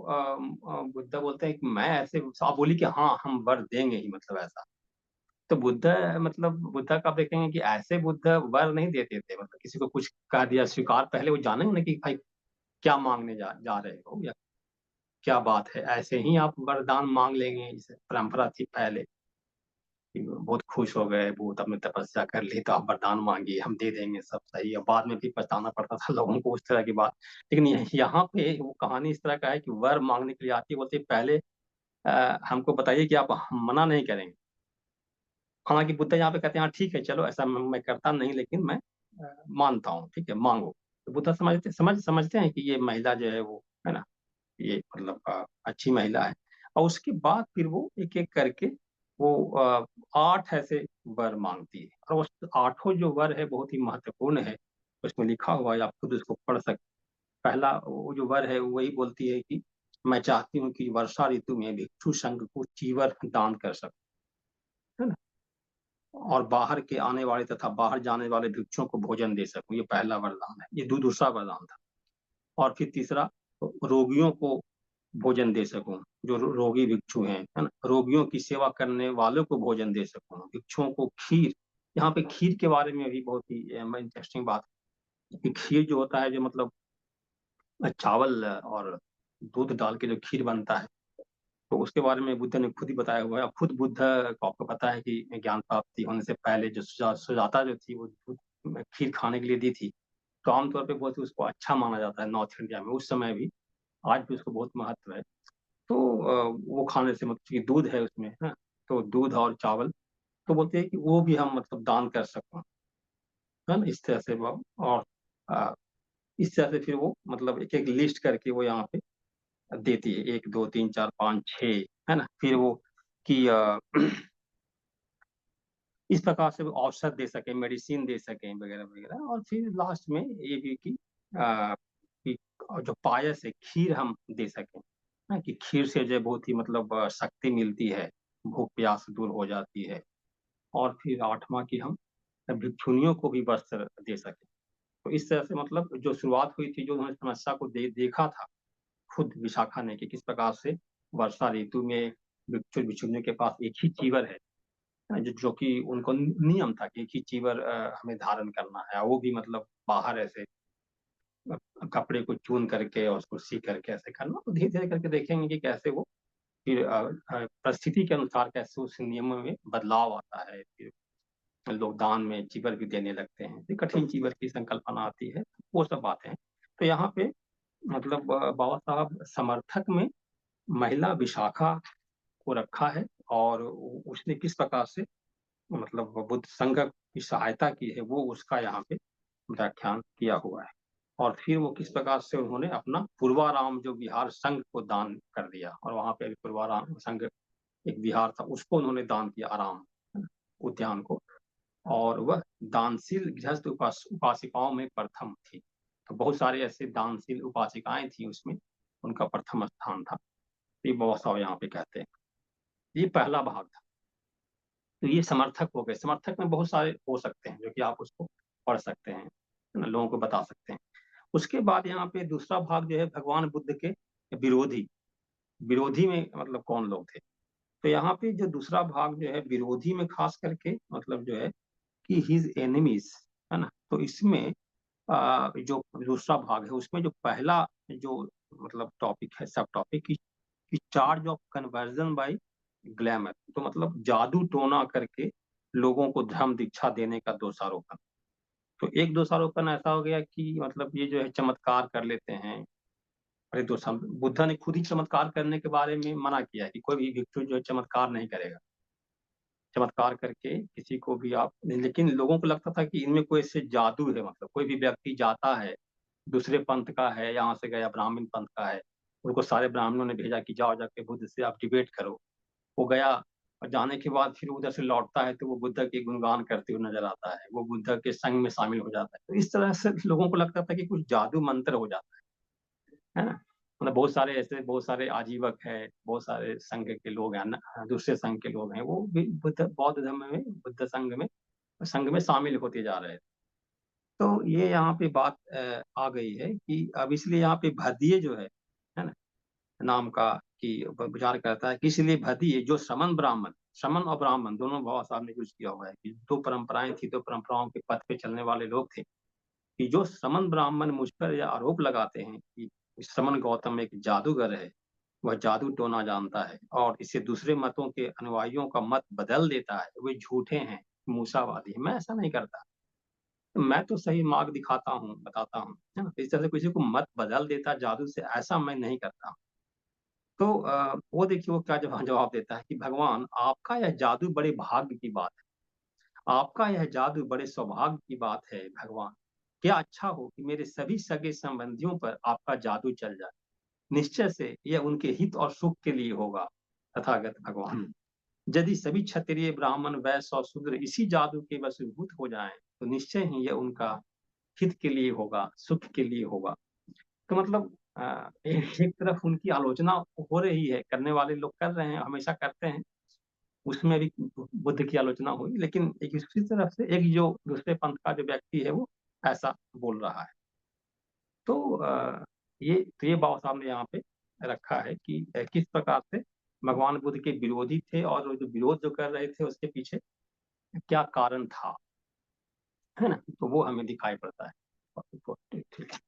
बुद्ध बोलते हैं कि मैं ऐसे, आप बोली कि हाँ हम वर देंगे ही, मतलब ऐसा। तो बुद्ध, मतलब बुद्ध का आप देखेंगे कि ऐसे बुद्ध वर नहीं देते थे, मतलब किसी को कुछ कह दिया स्वीकार, पहले वो जानेंगे ना कि भाई क्या मांगने जा रहे हो, या क्या बात है। ऐसे ही आप वरदान मांग लेंगे, जैसे परंपरा थी पहले कि बहुत खुश हो गए, बहुत अपने तपस्या कर ली, तो आप वरदान मांगिए, हम दे देंगे, सब सही है। बाद में भी पछताना पड़ता था लोगों को उस तरह की बात। लेकिन यहाँ पे वो कहानी इस तरह का है कि वर मांगने के लिए आती है, बोलते हैं, पहले हमको बताइए कि आप मना नहीं करेंगे। हालांकि बुद्ध यहाँ पे कहते हैं हाँ ठीक है, चलो ऐसा मैं करता नहीं, लेकिन मैं मानता हूँ, ठीक है मांगो। तो बुद्ध समझते हैं कि ये महिला जो है वो, है ना, ये मतलब अच्छी महिला है। और उसके बाद फिर वो एक एक करके वो 8 ऐसे वर मांगती है, और उस 8 जो वर है बहुत ही महत्वपूर्ण है। उसमें लिखा हुआ है, आप खुद उसको पढ़ सकते। पहला वो जो वर है वही बोलती है कि मैं चाहती हूँ कि वर्षा ऋतु में भिक्षु संघ को चीवर दान कर सकूं, है ना, और बाहर के आने वाले तथा बाहर जाने वाले भिक्षुओं को भोजन दे सकूं। ये पहला वरदान है। ये दूसरा वरदान था। और फिर तीसरा, रोगियों को भोजन दे सकूं, जो रोगी भिक्षु हैं, है ना, रोगियों की सेवा करने वालों को भोजन दे सकूं, भिक्षुओं को खीर। यहाँ पे खीर के बारे में भी बहुत ही इंटरेस्टिंग बात है कि खीर जो होता है, जो मतलब चावल और दूध डाल के जो खीर बनता है, तो उसके बारे में बुद्ध ने खुद ही बताया हुआ है। और खुद बुद्ध को आपको पता है कि ज्ञान प्राप्ति होने से पहले जो सुजाता जो थी, वो दूध खीर खाने के लिए दी थी। तो आमतौर पे बहुत ही उसको अच्छा माना जाता है नॉर्थ इंडिया में उस समय भी, आज भी उसको बहुत महत्व है। तो वो खाने से मतलब कि दूध है उसमें, है, तो दूध और चावल, तो बोलते हैं कि वो भी हम मतलब दान कर सकते हैं, है ना, इस तरह से वो। और अ, इस तरह से फिर वो मतलब एक एक लिस्ट करके वो यहाँ पे देती है, 1 2 3 4 5 6, है ना। फिर वो कि इस प्रकार से वो औषध दे सके, मेडिसिन दे सके, वगैरह वगैरह। और फिर लास्ट में ये भी कि जो पायस है, खीर हम दे सकें, ना, कि खीर से जो है बहुत ही मतलब शक्ति मिलती है, भूख प्यास दूर हो जाती है। और फिर 8वां कि हम भिक्षुनियों को भी वस्त्र दे सकें। तो इस तरह से मतलब जो शुरुआत हुई थी, जो उन्होंने समस्या को देखा था खुद विशाखा ने, कि किस प्रकार से वर्षा ऋतु में भिक्षु भिक्षुनियों के पास एक ही चीवर है, जो कि उनको नियम था कि एक ही चीवर हमें धारण करना है, वो भी मतलब बाहर ऐसे कपड़े को चुन करके और उसको सी करके ऐसे करना। तो धीरे धीरे करके देखेंगे कि कैसे वो फिर परिस्थिति के अनुसार कैसे उस नियमों में बदलाव आता है। फिर लोग दान में चीवर भी देने लगते हैं, तो कठिन चीवर की संकल्पना आती है, वो सब बातें हैं। तो यहाँ पे मतलब बाबा साहब समर्थक में महिला विशाखा को रखा है, और उसने किस प्रकार से मतलब बुद्ध संघ की सहायता की है वो उसका यहाँ पे व्याख्यान किया हुआ है। और फिर वो किस प्रकार से उन्होंने अपना पूर्वाराम जो विहार संघ को दान कर दिया, और वहां पे पूर्वाराम संघ एक विहार था उसको उन्होंने दान किया, आराम उद्यान को। और वह दानशील गृहस्थ उपासिकाओं में प्रथम थी। तो बहुत सारे ऐसे दानशील उपासिकाएं थी उसमें, उनका प्रथम स्थान था। ये बाबा साहब यहाँ पे कहते हैं। ये पहला भाग था। तो ये समर्थक हो गए। समर्थक में बहुत सारे हो सकते हैं जो कि आप उसको पढ़ सकते हैं, है ना, लोगों को बता सकते हैं। उसके बाद यहाँ पे दूसरा भाग जो है भगवान बुद्ध के विरोधी। विरोधी में मतलब कौन लोग थे, तो यहाँ पे जो दूसरा भाग जो है विरोधी में खास करके मतलब जो है कि हिज एनिमीज, है ना। तो इसमें जो दूसरा भाग है उसमें जो पहला जो मतलब टॉपिक है, सब टॉपिक की charge of conversion by glamour, तो मतलब जादू टोना करके लोगों को धर्म दीक्षा देने का दोषारोपण। तो एक दोषारोपण ऐसा हो गया कि मतलब ये जो है चमत्कार कर लेते हैं। अरे बुद्धा ने खुद ही चमत्कार करने के बारे में मना किया है कि कोई भी भिक्षु जो है चमत्कार नहीं करेगा, चमत्कार करके किसी को भी आप। लेकिन लोगों को लगता था कि इनमें कोई ऐसे जादू है, मतलब कोई भी व्यक्ति जाता है दूसरे पंथ का है, यहाँ से गया ब्राह्मण पंथ का है, उनको सारे ब्राह्मणों ने भेजा कि जाओ जाके बुद्ध से आप डिबेट करो। वो गया, और जाने के बाद फिर उधर से लौटता है तो वो बुद्ध के गुणगान करते हुए नजर आता है, वो बुद्ध के संग में शामिल हो जाता है। तो इस तरह से लोगों को लगता था कि कुछ जादू मंत्र हो जाता है ना। मतलब बहुत सारे ऐसे बहुत सारे आजीवक है, बहुत सारे संघ के लोग हैं ना, दूसरे संघ के लोग हैं, वो भी बुद्ध बौद्ध धर्म में बुद्ध संघ में शामिल होते जा रहे हैं। तो ये यहाँ पे बात आ गई है कि अब इसलिए यहाँ पे भदीय जो है ना, नाम का कि विचार करता है कि इसलिए भदीय जो श्रमण ब्राह्मण, श्रमण और ब्राह्मण दोनों बाबा साहब ने यूज किया हुआ है कि दो परंपराएं थी, दो परंपराओं के पथ पे चलने वाले लोग थे। कि जो श्रमण ब्राह्मण मुझ पर यह आरोप लगाते हैं कि श्रमण गौतम एक जादूगर है, वह जादू टोना जानता है और इसे दूसरे मतों के अनुयायियों का मत बदल देता है, वे झूठे हैं, मूसावादी है। मैं ऐसा नहीं करता, मैं तो सही मार्ग दिखाता हूँ, बताता हूँ, है ना। इस तरह से किसी को मत बदल देता जादू से, ऐसा मैं नहीं करता। तो वो देखिए वो क्या जवाब जवाब देता है कि भगवान आपका यह जादू बड़े भाग्य की बात है, आपका यह जादू बड़े सौभाग्य की बात है भगवान। क्या अच्छा हो कि मेरे सभी सगे संबंधियों पर आपका जादू चल जाए, निश्चय से यह उनके हित और सुख के लिए होगा। तथागत भगवान, यदि सभी क्षत्रिय ब्राह्मण वैश्य और शूद्र इसी जादू के वशीभूत हो जाएं, तो निश्चय ही यह उनका हित के लिए होगा, सुख के लिए होगा। तो मतलब एक तरफ उनकी आलोचना हो रही है, करने वाले लोग कर रहे हैं, हमेशा करते हैं, उसमें भी बुद्ध की आलोचना हुई, लेकिन एक दूसरी तरफ से एक जो दूसरे पंथ का जो व्यक्ति है वो ऐसा बोल रहा है। तो ये बाबा साहब ने यहाँ पे रखा है कि किस प्रकार से भगवान बुद्ध के विरोधी थे, और जो विरोध जो कर रहे थे उसके पीछे क्या कारण था, है ना। तो वो हमें दिखाई पड़ता है। ठीक है।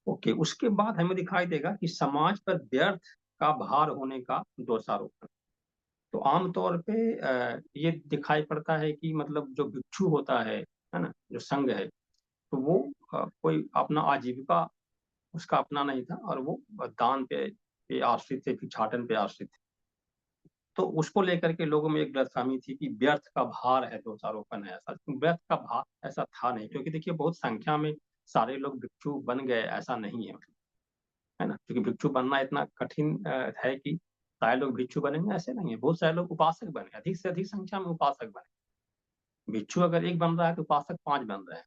ओके, उसके बाद हमें दिखाई देगा कि समाज पर व्यर्थ का भार होने का दोषारोपण। तो आमतौर पे ये दिखाई पड़ता है कि मतलब जो भिक्षु होता है ना, जो संघ है, तो वो कोई अपना आजीविका उसका अपना नहीं था, और वो दान पे आश्रित थे, भिक्षाटन पे आश्रित थे। तो उसको लेकर के लोगों में एक गलतफहमी थी कि व्यर्थ का भार है, दोषारोपण है ऐसा। व्यर्थ का भार ऐसा था नहीं, क्योंकि देखिए बहुत संख्या में सारे लोग भिक्षु बन गए, ऐसा नहीं है ना। क्योंकि भिक्षु बनना इतना कठिन है कि सारे लोग भिक्षु बनेंगे ऐसे नहीं है। बहुत सारे लोग उपासक बने, अधिक से अधिक संख्या में उपासक बने। भिक्षु अगर एक बन रहा है तो उपासक 5 बन रहे हैं,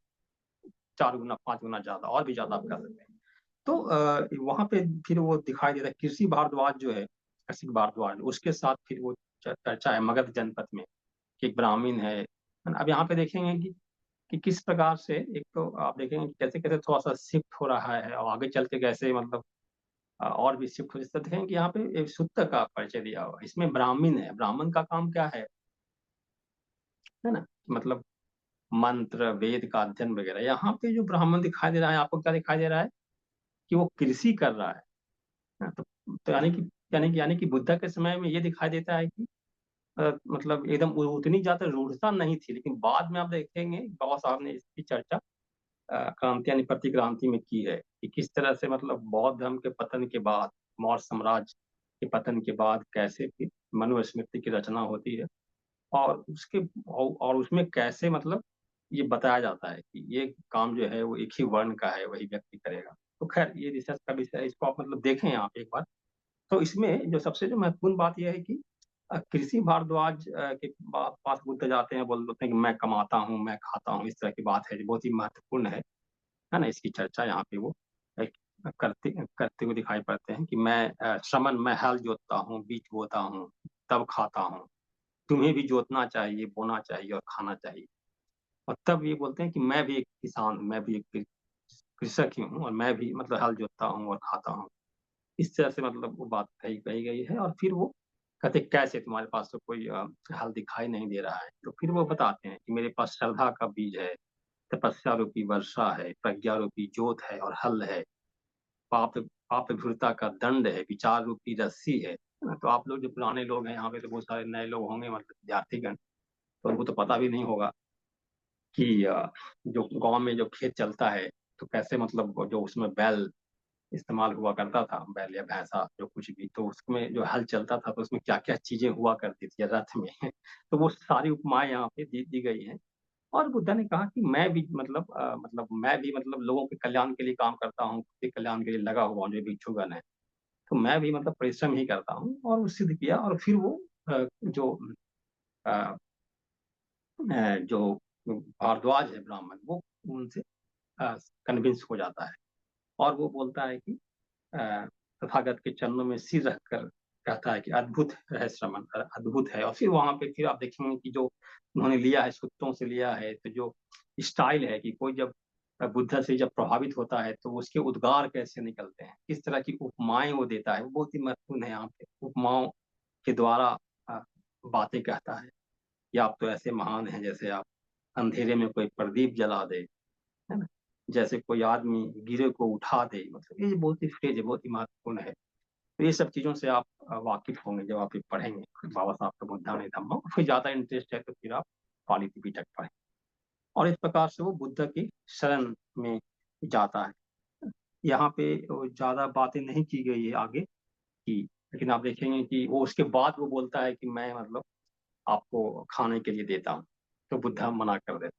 4 गुना 5 गुना ज्यादा, और भी ज्यादा आप कर सकते हैं। तो वहां पे फिर वो दिखाई देता है कृषि भारद्वाज जो है, कृषि भारद्वाज उसके साथ फिर वो चर्चा है मगध जनपद में कि एक ब्राह्मण है। अब यहाँ पे देखेंगे कि किस प्रकार से, एक तो आप देखेंगे कि कैसे कैसे थोड़ा सा शिफ्ट हो रहा है, और आगे चल के कैसे मतलब और भी शिफ्ट हो सकते हैं कि यहाँ पे एक सूत्र का परिचय दिया हुआ है। इसमें ब्राह्मण है, ब्राह्मण का काम क्या है ना, मतलब मंत्र वेद का अध्ययन वगैरह। यहाँ पे जो ब्राह्मण दिखाई दे रहा है, आपको क्या दिखाई दे रहा है कि वो कृषि कर रहा है ना। तो यानी कि बुद्धा के समय में ये दिखाई देता है कि मतलब एकदम उतनी ज्यादा रूढ़ता नहीं थी, लेकिन बाद में आप देखेंगे बाबा साहब ने इसकी चर्चा क्रांति यानी प्रतिक्रांति में की है कि किस तरह से मतलब बौद्ध धर्म के पतन के बाद, मौर्य साम्राज्य के पतन के बाद कैसे फिर मनुस्मृति की रचना होती है, और उसके और उसमें कैसे मतलब ये बताया जाता है कि ये काम जो है वो एक ही वर्ण का है, वही व्यक्ति करेगा। तो खैर ये रिसर्च का विषय है, इसको आप मतलब देखें आप एक बार। तो इसमें जो सबसे जो महत्वपूर्ण बात यह है कि कृषि भारद्वाज के पास बुद्ध जाते हैं, बोलते हैं कि मैं कमाता हूँ, मैं खाता हूँ, इस तरह की बात है जो बहुत ही महत्वपूर्ण है ना। इसकी चर्चा यहाँ पे वो एक करते करते हुए दिखाई पड़ते हैं कि मैं श्रमण, मैं हल जोतता हूँ, बीज बोता हूँ, तब खाता हूँ, तुम्हें भी जोतना चाहिए, बोना चाहिए और खाना चाहिए। और तब ये बोलते हैं कि मैं भी एक किसान, मैं भी एक कृषक ही हूँ, और मैं भी मतलब हल जोतता हूँ और खाता हूँ। इस तरह से मतलब वो बात कही कही गई है। और फिर वो कहते कैसे, तुम्हारे पास तो कोई हल दिखाई नहीं दे रहा है। तो फिर वो बताते हैं कि मेरे पास श्रद्धा का बीज है, तपस्या रूपी वर्षा है, प्रज्ञा रूपी ज्योत है और हल है, पाप पाप विरूपता का दंड है, विचार रूपी रस्सी है। तो आप लोग जो पुराने लोग हैं यहाँ पे, तो बहुत सारे नए लोग होंगे मतलब विद्यार्थीगण, तो उनको तो पता भी नहीं होगा कि जो गांव में जो खेत चलता है तो कैसे मतलब जो उसमें बैल इस्तेमाल हुआ करता था, बैल या भैंसा जो कुछ भी, तो उसमें जो हल चलता था तो उसमें क्या क्या चीजें हुआ करती थी रथ में तो वो सारी उपमाएं यहाँ पे दी गई हैं। और बुद्धा ने कहा कि मैं भी मतलब मैं भी मतलब लोगों के कल्याण के लिए काम करता हूँ, खुद के कल्याण के लिए लगा हुआ हूँ, जो भिक्षुगण है। तो मैं भी मतलब परिश्रम ही करता हूँ, और वो सिद्ध किया। और फिर वो जो अ, जो भारद्वाज है ब्राह्मण, वो उनसे कन्विंस हो जाता है, और वो बोलता है कि तथागत के चरणों में सिर रखकर कहता है कि अद्भुत है श्रमण, अद्भुत है। और फिर वहां पे फिर आप देखेंगे कि जो उन्होंने लिया है, सूत्रों से लिया है, तो जो स्टाइल है कि कोई जब बुद्ध से जब प्रभावित होता है तो उसके उद्गार कैसे निकलते हैं, किस तरह की उपमाएं वो देता है, वो बहुत ही महत्वपूर्ण है यहाँ पे। उपमाओं के द्वारा अ, बातें कहता है कि आप तो ऐसे महान हैं जैसे आप अंधेरे में कोई प्रदीप जला दे, है ना, जैसे कोई आदमी गिरे को उठा दे। मतलब ये बहुत ही फ्रेज है, बहुत ही महत्वपूर्ण है। तो ये सब चीजों से आप वाकिफ होंगे जब आप ये पढ़ेंगे बाबा साहब का बुद्धान धम्म। फिर ज्यादा इंटरेस्ट है तो फिर आप पाली त्रिपिटक पढ़ें। और इस प्रकार से वो बुद्ध की शरण में जाता है। यहाँ पे ज्यादा बातें नहीं की गई है आगे की, लेकिन आप देखेंगे कि वो उसके बाद वो बोलता है कि मैं मतलब आपको खाने के लिए देता हूँ। तो बुद्धा मना कर देता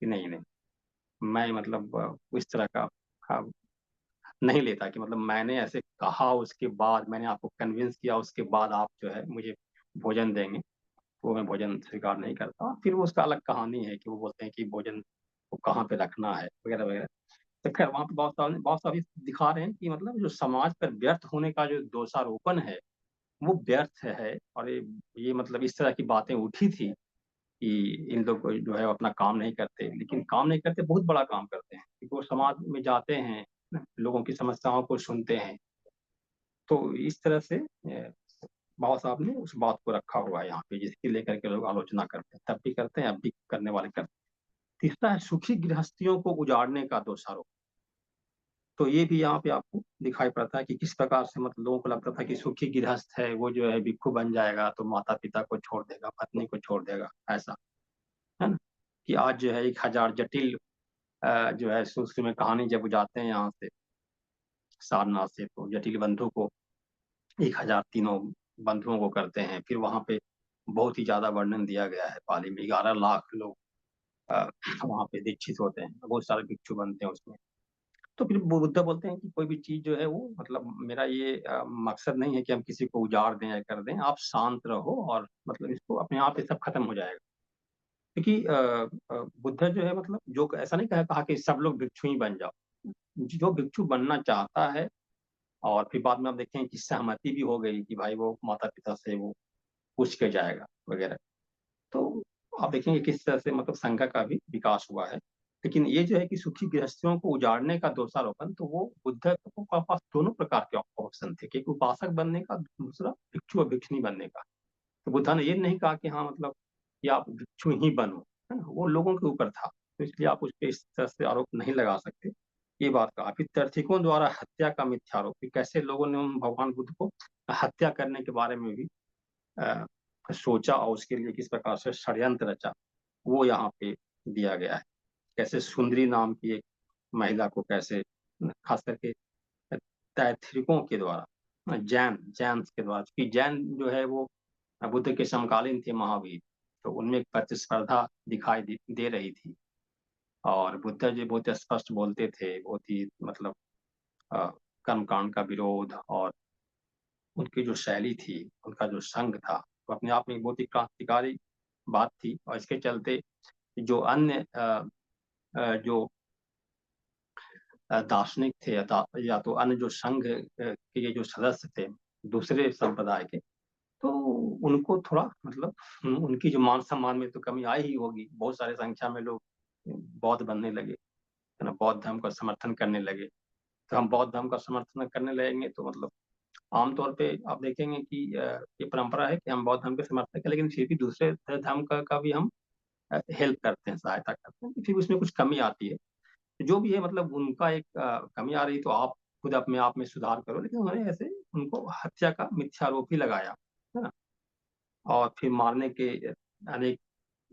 कि नहीं नहीं, मैं मतलब इस तरह का नहीं लेता कि मतलब मैंने ऐसे कहा, उसके बाद मैंने आपको कन्विंस किया, उसके बाद आप जो है मुझे भोजन देंगे, वो मैं भोजन स्वीकार नहीं करता। फिर वो उसका अलग कहानी है कि वो बोलते हैं कि भोजन को कहाँ पे रखना है वगैरह वगैरह। तो खैर वहाँ पे बहुत सारी दिखा रहे हैं कि मतलब जो समाज पर व्यर्थ होने का जो दोषारोपण है वो व्यर्थ है। और ये मतलब इस तरह की बातें उठी थी कि इन लोग जो है अपना काम नहीं करते, लेकिन काम नहीं करते, बहुत बड़ा काम करते हैं, क्योंकि वो समाज में जाते हैं, लोगों की समस्याओं को सुनते हैं। तो इस तरह से बाबा साहब ने उस बात को रखा हुआ है यहाँ पे, जिसकी लेकर के लोग आलोचना करते हैं, तब भी करते हैं, अब भी करने वाले करते हैं। तीसरा है सुखी गृहस्थियों को उजाड़ने का दोषारोप। तो ये भी यहाँ पे आपको दिखाई पड़ता है कि किस प्रकार से मतलब लोगों को लगता था कि सुखी गृहस्थ है वो जो है भिक्षु बन जाएगा तो माता पिता को छोड़ देगा, पत्नी को छोड़ देगा, ऐसा है ना। कि आज जो है 1000 जटिल जो है सूत्र में कहानी जब जाते हैं यहाँ से सारनाथ से, तो जटिल बंधु को 1000 तीनों बंधुओं को करते हैं। फिर वहां पे बहुत ही ज्यादा वर्णन दिया गया है, पाली में 11 लाख लोग अ, वहां पे दीक्षित होते हैं, बहुत सारे भिक्षु बनते हैं उसमें। तो फिर बुद्ध बोलते हैं कि कोई भी चीज जो है वो मतलब मेरा ये मकसद नहीं है कि हम किसी को उजाड़ दें या कर दें, आप शांत रहो और मतलब इसको अपने आप ये सब खत्म हो जाएगा। क्योंकि बुद्ध जो है मतलब जो ऐसा नहीं कहा कि सब लोग भिक्षु ही बन जाओ। जो भिक्षु बनना चाहता है, और फिर बाद में आप देखें कि सहमति भी हो गई कि भाई वो माता पिता से वो पूछ के जाएगा वगैरह। तो आप देखेंगे किस तरह से मतलब संघ का भी विकास हुआ है। लेकिन ये जो है कि सुखी गृहस्थियों को उजाड़ने का दोषारोपण, तो वो बुद्ध को पास दोनों प्रकार के ऑप्शन थे, कि एक उपासक बनने का, दूसरा भिक्षु और भिक्षुणी बनने का। तो बुद्धा ने ये नहीं कहा कि हाँ मतलब कि आप भिक्षु ही बनो, है ना, वो लोगों के ऊपर था, तो इसलिए आप उस पर इस तरह से आरोप नहीं लगा सकते। ये बात कहा। फिर तर्थिकों द्वारा हत्या का मिथ्यारोप, कि कैसे लोगों ने भगवान बुद्ध को हत्या करने के बारे में भी सोचा और उसके लिए किस प्रकार से षड्यंत्र रचा, वो यहाँ पे दिया गया है। कैसे सुंदरी नाम की एक महिला को कैसे खास करके तैत्रिकों के द्वारा, जैन के द्वारा, क्योंकि जैन जो है वो बुद्ध के समकालीन थे महावीर, तो उनमें एक प्रतिस्पर्धा दिखाई दे रही थी। और बुद्ध जी बहुत स्पष्ट बोलते थे, बहुत ही मतलब अ, कर्मकांड का विरोध, और उनकी जो शैली थी, उनका जो संघ था, वो अपने आप में बहुत ही क्रांतिकारी बात थी। और इसके चलते जो अन्य जो दार्शनिक थे या तो अन्य जो संघ के जो सदस्य थे दूसरे संप्रदाय के, तो उनको थोड़ा मतलब उनकी जो मान सम्मान में तो कमी आई ही होगी। बहुत सारे संख्या में लोग बौद्ध बनने लगे, है ना, बौद्ध धर्म का समर्थन करने लगे। तो हम बौद्ध धर्म का समर्थन करने लगेंगे तो मतलब आमतौर पे आप देखेंगे कि ये परंपरा है कि हम बौद्ध धर्म के समर्थक हैं, लेकिन फिर भी दूसरे धर्म का भी हम हेल्प करते हैं, सहायता करते हैं, फिर उसमें कुछ कमी आती है। जो भी है मतलब उनका एक कमी आ रही तो आप खुद अपने आप में सुधार करो, लेकिन उन्होंने ऐसे उनको हत्या का मिथ्यारोप ही लगाया, है ना, और फिर मारने के अनेक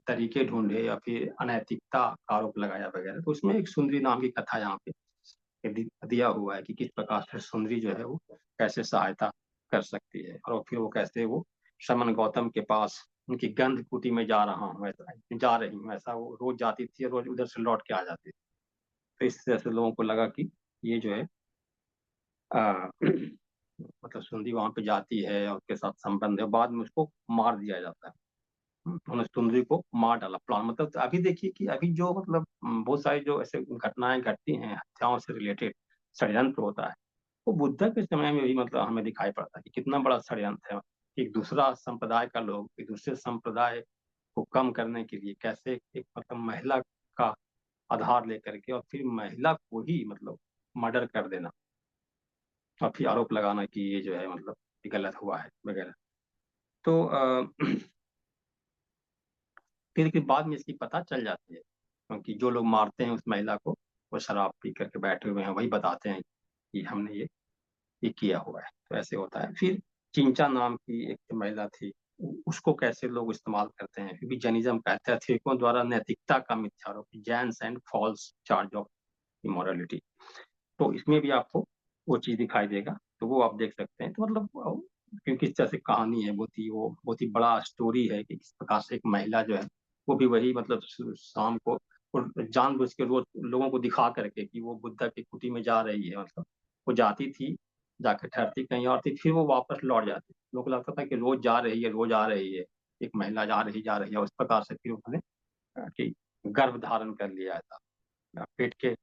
तरीके ढूंढे या फिर अनैतिकता का आरोप लगाया वगैरह। तो उसमें एक सुंदरी नाम की कथा यहाँ पे दिया हुआ है कि किस प्रकार से सुंदरी जो है वो कैसे सहायता कर सकती है, और फिर वो कैसे वो शमन गौतम के पास उनकी गंध कुटी में जा रही हूँ ऐसा वो रोज जाती थी और रोज उधर से लौट के आ जाती थी। तो इस तरह से लोगों को लगा कि ये जो है मतलब सुंदरी वहां पे जाती है और उसके साथ संबंध है, बाद में उसको मार दिया जाता है। उन्होंने सुंदरी को मार डाला प्लान, मतलब तो अभी देखिए कि अभी जो मतलब बहुत सारी जो ऐसे घटनाएं घटती हैं हत्याओं से रिलेटेड, षड्यंत्र होता है, वो बुद्ध के समय में भी मतलब हमें दिखाई पड़ता है कि कितना बड़ा षड्यंत्र है। एक दूसरा संप्रदाय का लोग एक दूसरे संप्रदाय को कम करने के लिए कैसे एक मतलब महिला का आधार लेकर के और फिर महिला को ही मतलब मर्डर कर देना और फिर आरोप लगाना कि ये जो है मतलब ये गलत हुआ है वगैरह। तो फिर बाद में इसकी पता चल जाती है, क्योंकि जो लोग मारते हैं उस महिला को वो शराब पी करके बैठे हुए हैं, वही बताते हैं कि हमने ये किया हुआ है। तो ऐसे होता है। फिर चिंचा नाम की एक महिला थी, उसको कैसे लोग इस्तेमाल करते हैं, क्योंकि जैनिज्म कहते हैं थिरकों द्वारा नैतिकता का मिथ्यारोप, जैन्स and false charge of immorality. तो इसमें भी आपको वो चीज दिखाई देगा, तो वो आप देख सकते हैं। तो मतलब क्योंकि इस तरह से कहानी है, बहुत ही बड़ा स्टोरी है कि किस प्रकार से एक महिला जो है वो भी वही मतलब शाम को जानबूझ के रोज लोगों को दिखा करके कि वो बुद्धा की कुटी में जा रही है, मतलब वो जाती थी, जाकर ठहरती कहीं और थी, फिर वो वापस लौट जाती। लोगों को लगता था कि रोज जा रही है, रोज आ रही है, एक महिला जा रही है। उस प्रकार से फिर उन्होंने कि गर्भ धारण कर लिया था, पेट के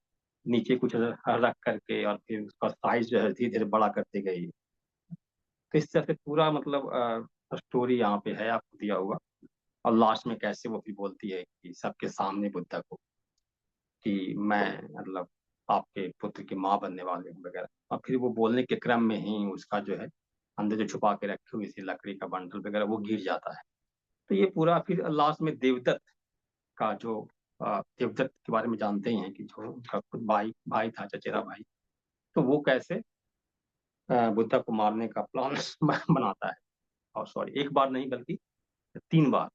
नीचे कुछ रख करके, और फिर उसका साइज जो है धीरे धीरे बड़ा करते गई। तो इस तरह से पूरा मतलब स्टोरी यहाँ पे है आपको दिया हुआ। और लास्ट में कैसे वो भी बोलती है कि सबके सामने बुद्धा को कि मैं मतलब आपके पुत्र की माँ बनने वाली हूँ वगैरह। और फिर वो बोलने के क्रम में ही उसका जो है अंदर जो छुपा के रखी हुई थी लकड़ी का बंडल वगैरह वो गिर जाता है। तो ये पूरा फिर लास्ट में देवदत्त का जो देवदत्त के बारे में जानते ही हैं कि जो उनका खुद भाई भाई था, चचेरा भाई, तो वो कैसे बुद्धा को मारने का प्लान बनाता है। और सॉरी, एक बार नहीं बल्कि 3 बार।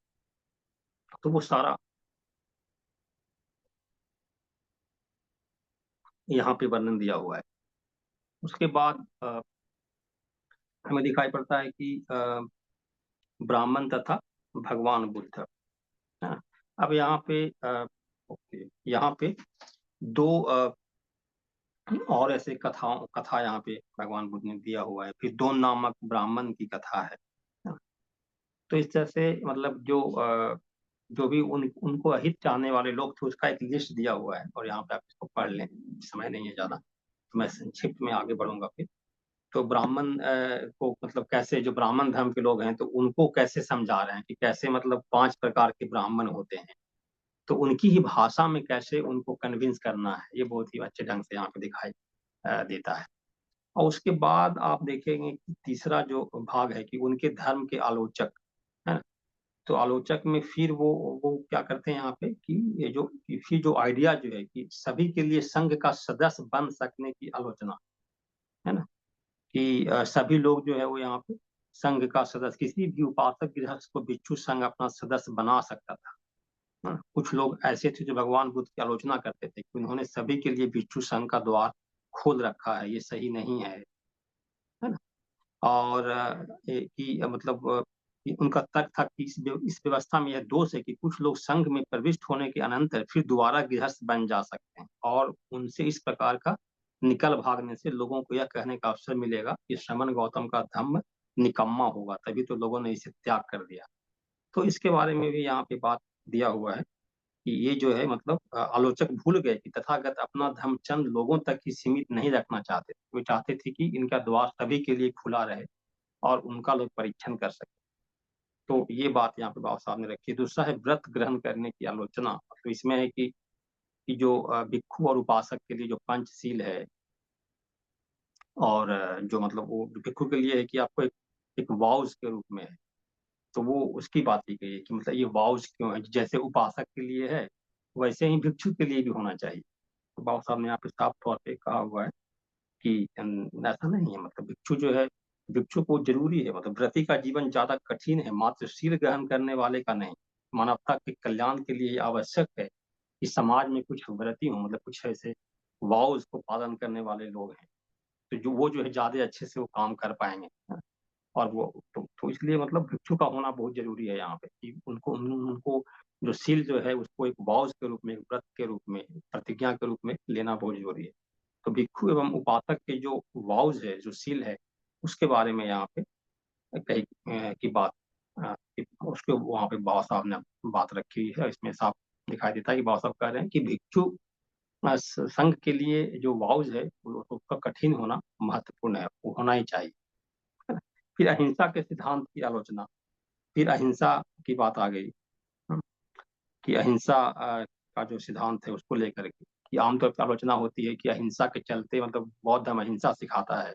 तो वो सारा यहाँ पे वर्णन दिया हुआ है। उसके बाद हमें दिखाई पड़ता है कि ब्राह्मण तथा भगवान बुद्ध, है ना। अब यहाँ पे ओके, यहाँ पे दो और ऐसे कथा यहाँ पे भगवान बुद्ध ने दिया हुआ है। फिर दो नामक ब्राह्मण की कथा है ना? तो इस तरह से मतलब जो भी उनको अहित चाहने वाले लोग थे उसका एक लिस्ट दिया हुआ है, और यहाँ पे आप इसको पढ़ लें, समय नहीं है ज्यादा, तो मैं संक्षिप्त में आगे बढ़ूंगा फिर। तो ब्राह्मण को मतलब कैसे जो ब्राह्मण धर्म के लोग हैं तो उनको कैसे समझा रहे हैं कि कैसे मतलब 5 प्रकार के ब्राह्मण होते हैं, तो उनकी ही भाषा में कैसे उनको कन्विंस करना है, ये बहुत ही अच्छे ढंग से यहाँ पे दिखाई देता है। और उसके बाद आप देखेंगे कि तीसरा जो भाग है कि उनके धर्म के आलोचक, है ना। तो आलोचक में फिर वो क्या करते हैं यहाँ पे कि ये जो कि फिर जो आइडिया जो है कि सभी के लिए संघ का सदस्य बन सकने की आलोचना, है ना, कि सभी लोग जो है वो यहाँ पे संघ का सदस्य, किसी भी उपासक गृहस्थ को भिक्षु संघ अपना सदस्य बना सकता था। कुछ लोग ऐसे थे जो भगवान बुद्ध की आलोचना करते थे कि उन्होंने सभी के लिए भिक्षु संघ का द्वार खोल रखा है, ये सही नहीं है ना। और कि मतलब कि उनका तर्क था कि इस व्यवस्था में यह दोष है कि कुछ लोग संघ में प्रविष्ट होने के अनंतर फिर दोबारा गृहस्थ बन जा सकते हैं, और उनसे इस प्रकार का निकल भागने से लोगों को यह कहने का अवसर मिलेगा कि श्रमण गौतम का धम्म निकम्मा होगा, तभी तो लोगों ने इसे त्याग कर दिया। तो इसके बारे में भी यहाँ पे बात दिया हुआ है कि ये जो है मतलब आलोचक भूल गए कि तथागत अपना धर्म चंद लोगों तक ही सीमित नहीं रखना चाहते, वे चाहते थे कि इनका द्वार सभी के लिए खुला रहे और उनका लोग परीक्षण कर सके। तो ये बात यहाँ पे बाबा साहब ने रखी है। दूसरा है व्रत ग्रहण करने की आलोचना। तो इसमें है कि जो भिक्षु और उपासक के लिए जो पंचशील है, और जो मतलब वो भिक्षु के लिए है कि आपको एक वाउस के रूप में है, तो वो उसकी बात की गई है कि मतलब ये वाउस क्यों है, जैसे उपासक के लिए है वैसे ही भिक्षु के लिए भी होना चाहिए। तो बाबा साहब ने यहाँ पे साफ तौर पे कहा हुआ है कि ऐसा नहीं है, मतलब भिक्षु जो है, भिक्षु को जरूरी है, मतलब व्रती का जीवन ज्यादा कठिन है, मात्र शील ग्रहण करने वाले का नहीं। मानवता के कल्याण के लिए आवश्यक है कि समाज में कुछ व्रती हो, मतलब कुछ ऐसे वाव को पालन करने वाले लोग हैं, तो जो है ज्यादा अच्छे से वो काम कर पाएंगे। और वो तो इसलिए मतलब भिक्षु का होना बहुत जरूरी है यहाँ पे कि उनको जो सील जो है उसको एक वाव के रूप में, एक व्रत के रूप में, प्रतिज्ञा के रूप में लेना बहुत जरूरी है। तो भिक्षु एवं उपासक के जो वाउज है, जो सील है, उसके बारे में यहाँ पे कही की बात उसके वहाँ पे बाबा साहब ने बात रखी हुई है। इसमें साफ दिखाई देता है कि बाबा साहब कह रहे हैं कि भिक्षु संघ के लिए जो वाउज है उसका कठिन होना महत्वपूर्ण है, वो होना ही चाहिए। फिर अहिंसा के सिद्धांत की आलोचना, फिर अहिंसा की बात आ गई कि अहिंसा का जो सिद्धांत है उसको लेकर के कि आमतौर पर आलोचना होती है कि अहिंसा के चलते मतलब बौद्ध धर्म अहिंसा सिखाता है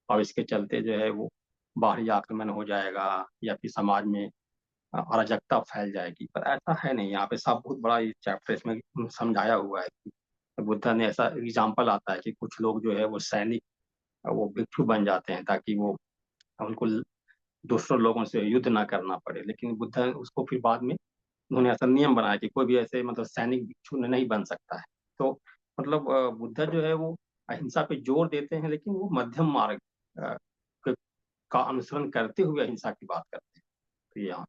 और इसके चलते जो है वो बाहरी आक्रमण हो जाएगा या फिर समाज में अराजकता फैल जाएगी, पर ऐसा है नहीं। यहाँ पे सब बहुत बड़ा चैप्टर इसमें समझाया हुआ है कि बुद्ध ने ऐसा एग्जाम्पल आता है कि कुछ लोग जो है वो सैनिक, वो भिक्षु बन जाते हैं ताकि वो उनको दूसरों लोगों से युद्ध ना करना पड़े, लेकिन बुद्ध उसको फिर बाद में उन्होंने ऐसा नियम बनाया कि कोई भी ऐसे मतलब सैनिक भिक्षु नहीं बन सकता है। तो मतलब बुद्ध जो है वो अहिंसा पे जोर देते हैं, लेकिन वो मध्यम मार्ग अ, का अनुसरण करते हुए अहिंसा की बात करते हैं। तो यहाँ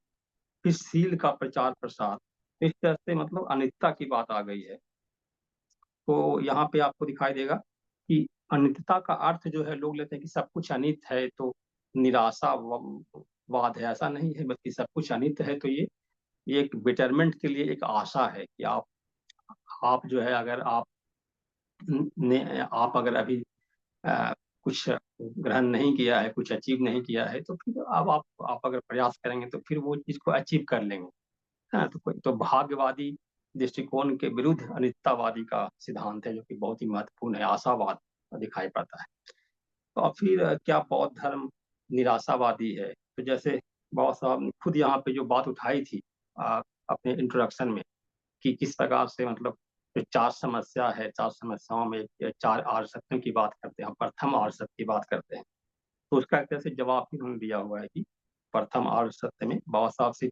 फिर शील का प्रचार प्रसार, इस तरह से मतलब अनित्यता की बात आ गई है। तो यहाँ पे आपको दिखाई देगा कि अनित्यता का अर्थ जो है लोग लेते हैं कि सब कुछ अनित्य है तो निराशा वाद है, ऐसा नहीं है, बल्कि सब कुछ अनित्य है तो ये एक बेटरमेंट के लिए एक आशा है कि आप जो है अगर आप अगर अभी कुछ ग्रहण नहीं किया है, कुछ अचीव नहीं किया है, तो फिर अब आप अगर प्रयास करेंगे तो फिर वो चीज को अचीव कर लेंगे। हाँ, तो भाग्यवादी दृष्टिकोण के विरुद्ध अनित्यतावादी का सिद्धांत है जो कि बहुत ही महत्वपूर्ण है, आशावाद दिखाई पड़ता है। तो अब फिर क्या बौद्ध धर्म निराशावादी है? तो जैसे बाबा साहब ने खुद यहाँ पे जो बात उठाई थी अपने इंट्रोडक्शन में कि किस प्रकार से मतलब जो चार समस्या है, चार समस्याओं में चार आर्य सत्यों की बात करते हैं, प्रथम आर्य सत्य की बात करते हैं, तो उसका एक तरह से जवाब भी उन्होंने दिया हुआ है कि प्रथम आर्य सत्य में बाबा साहब से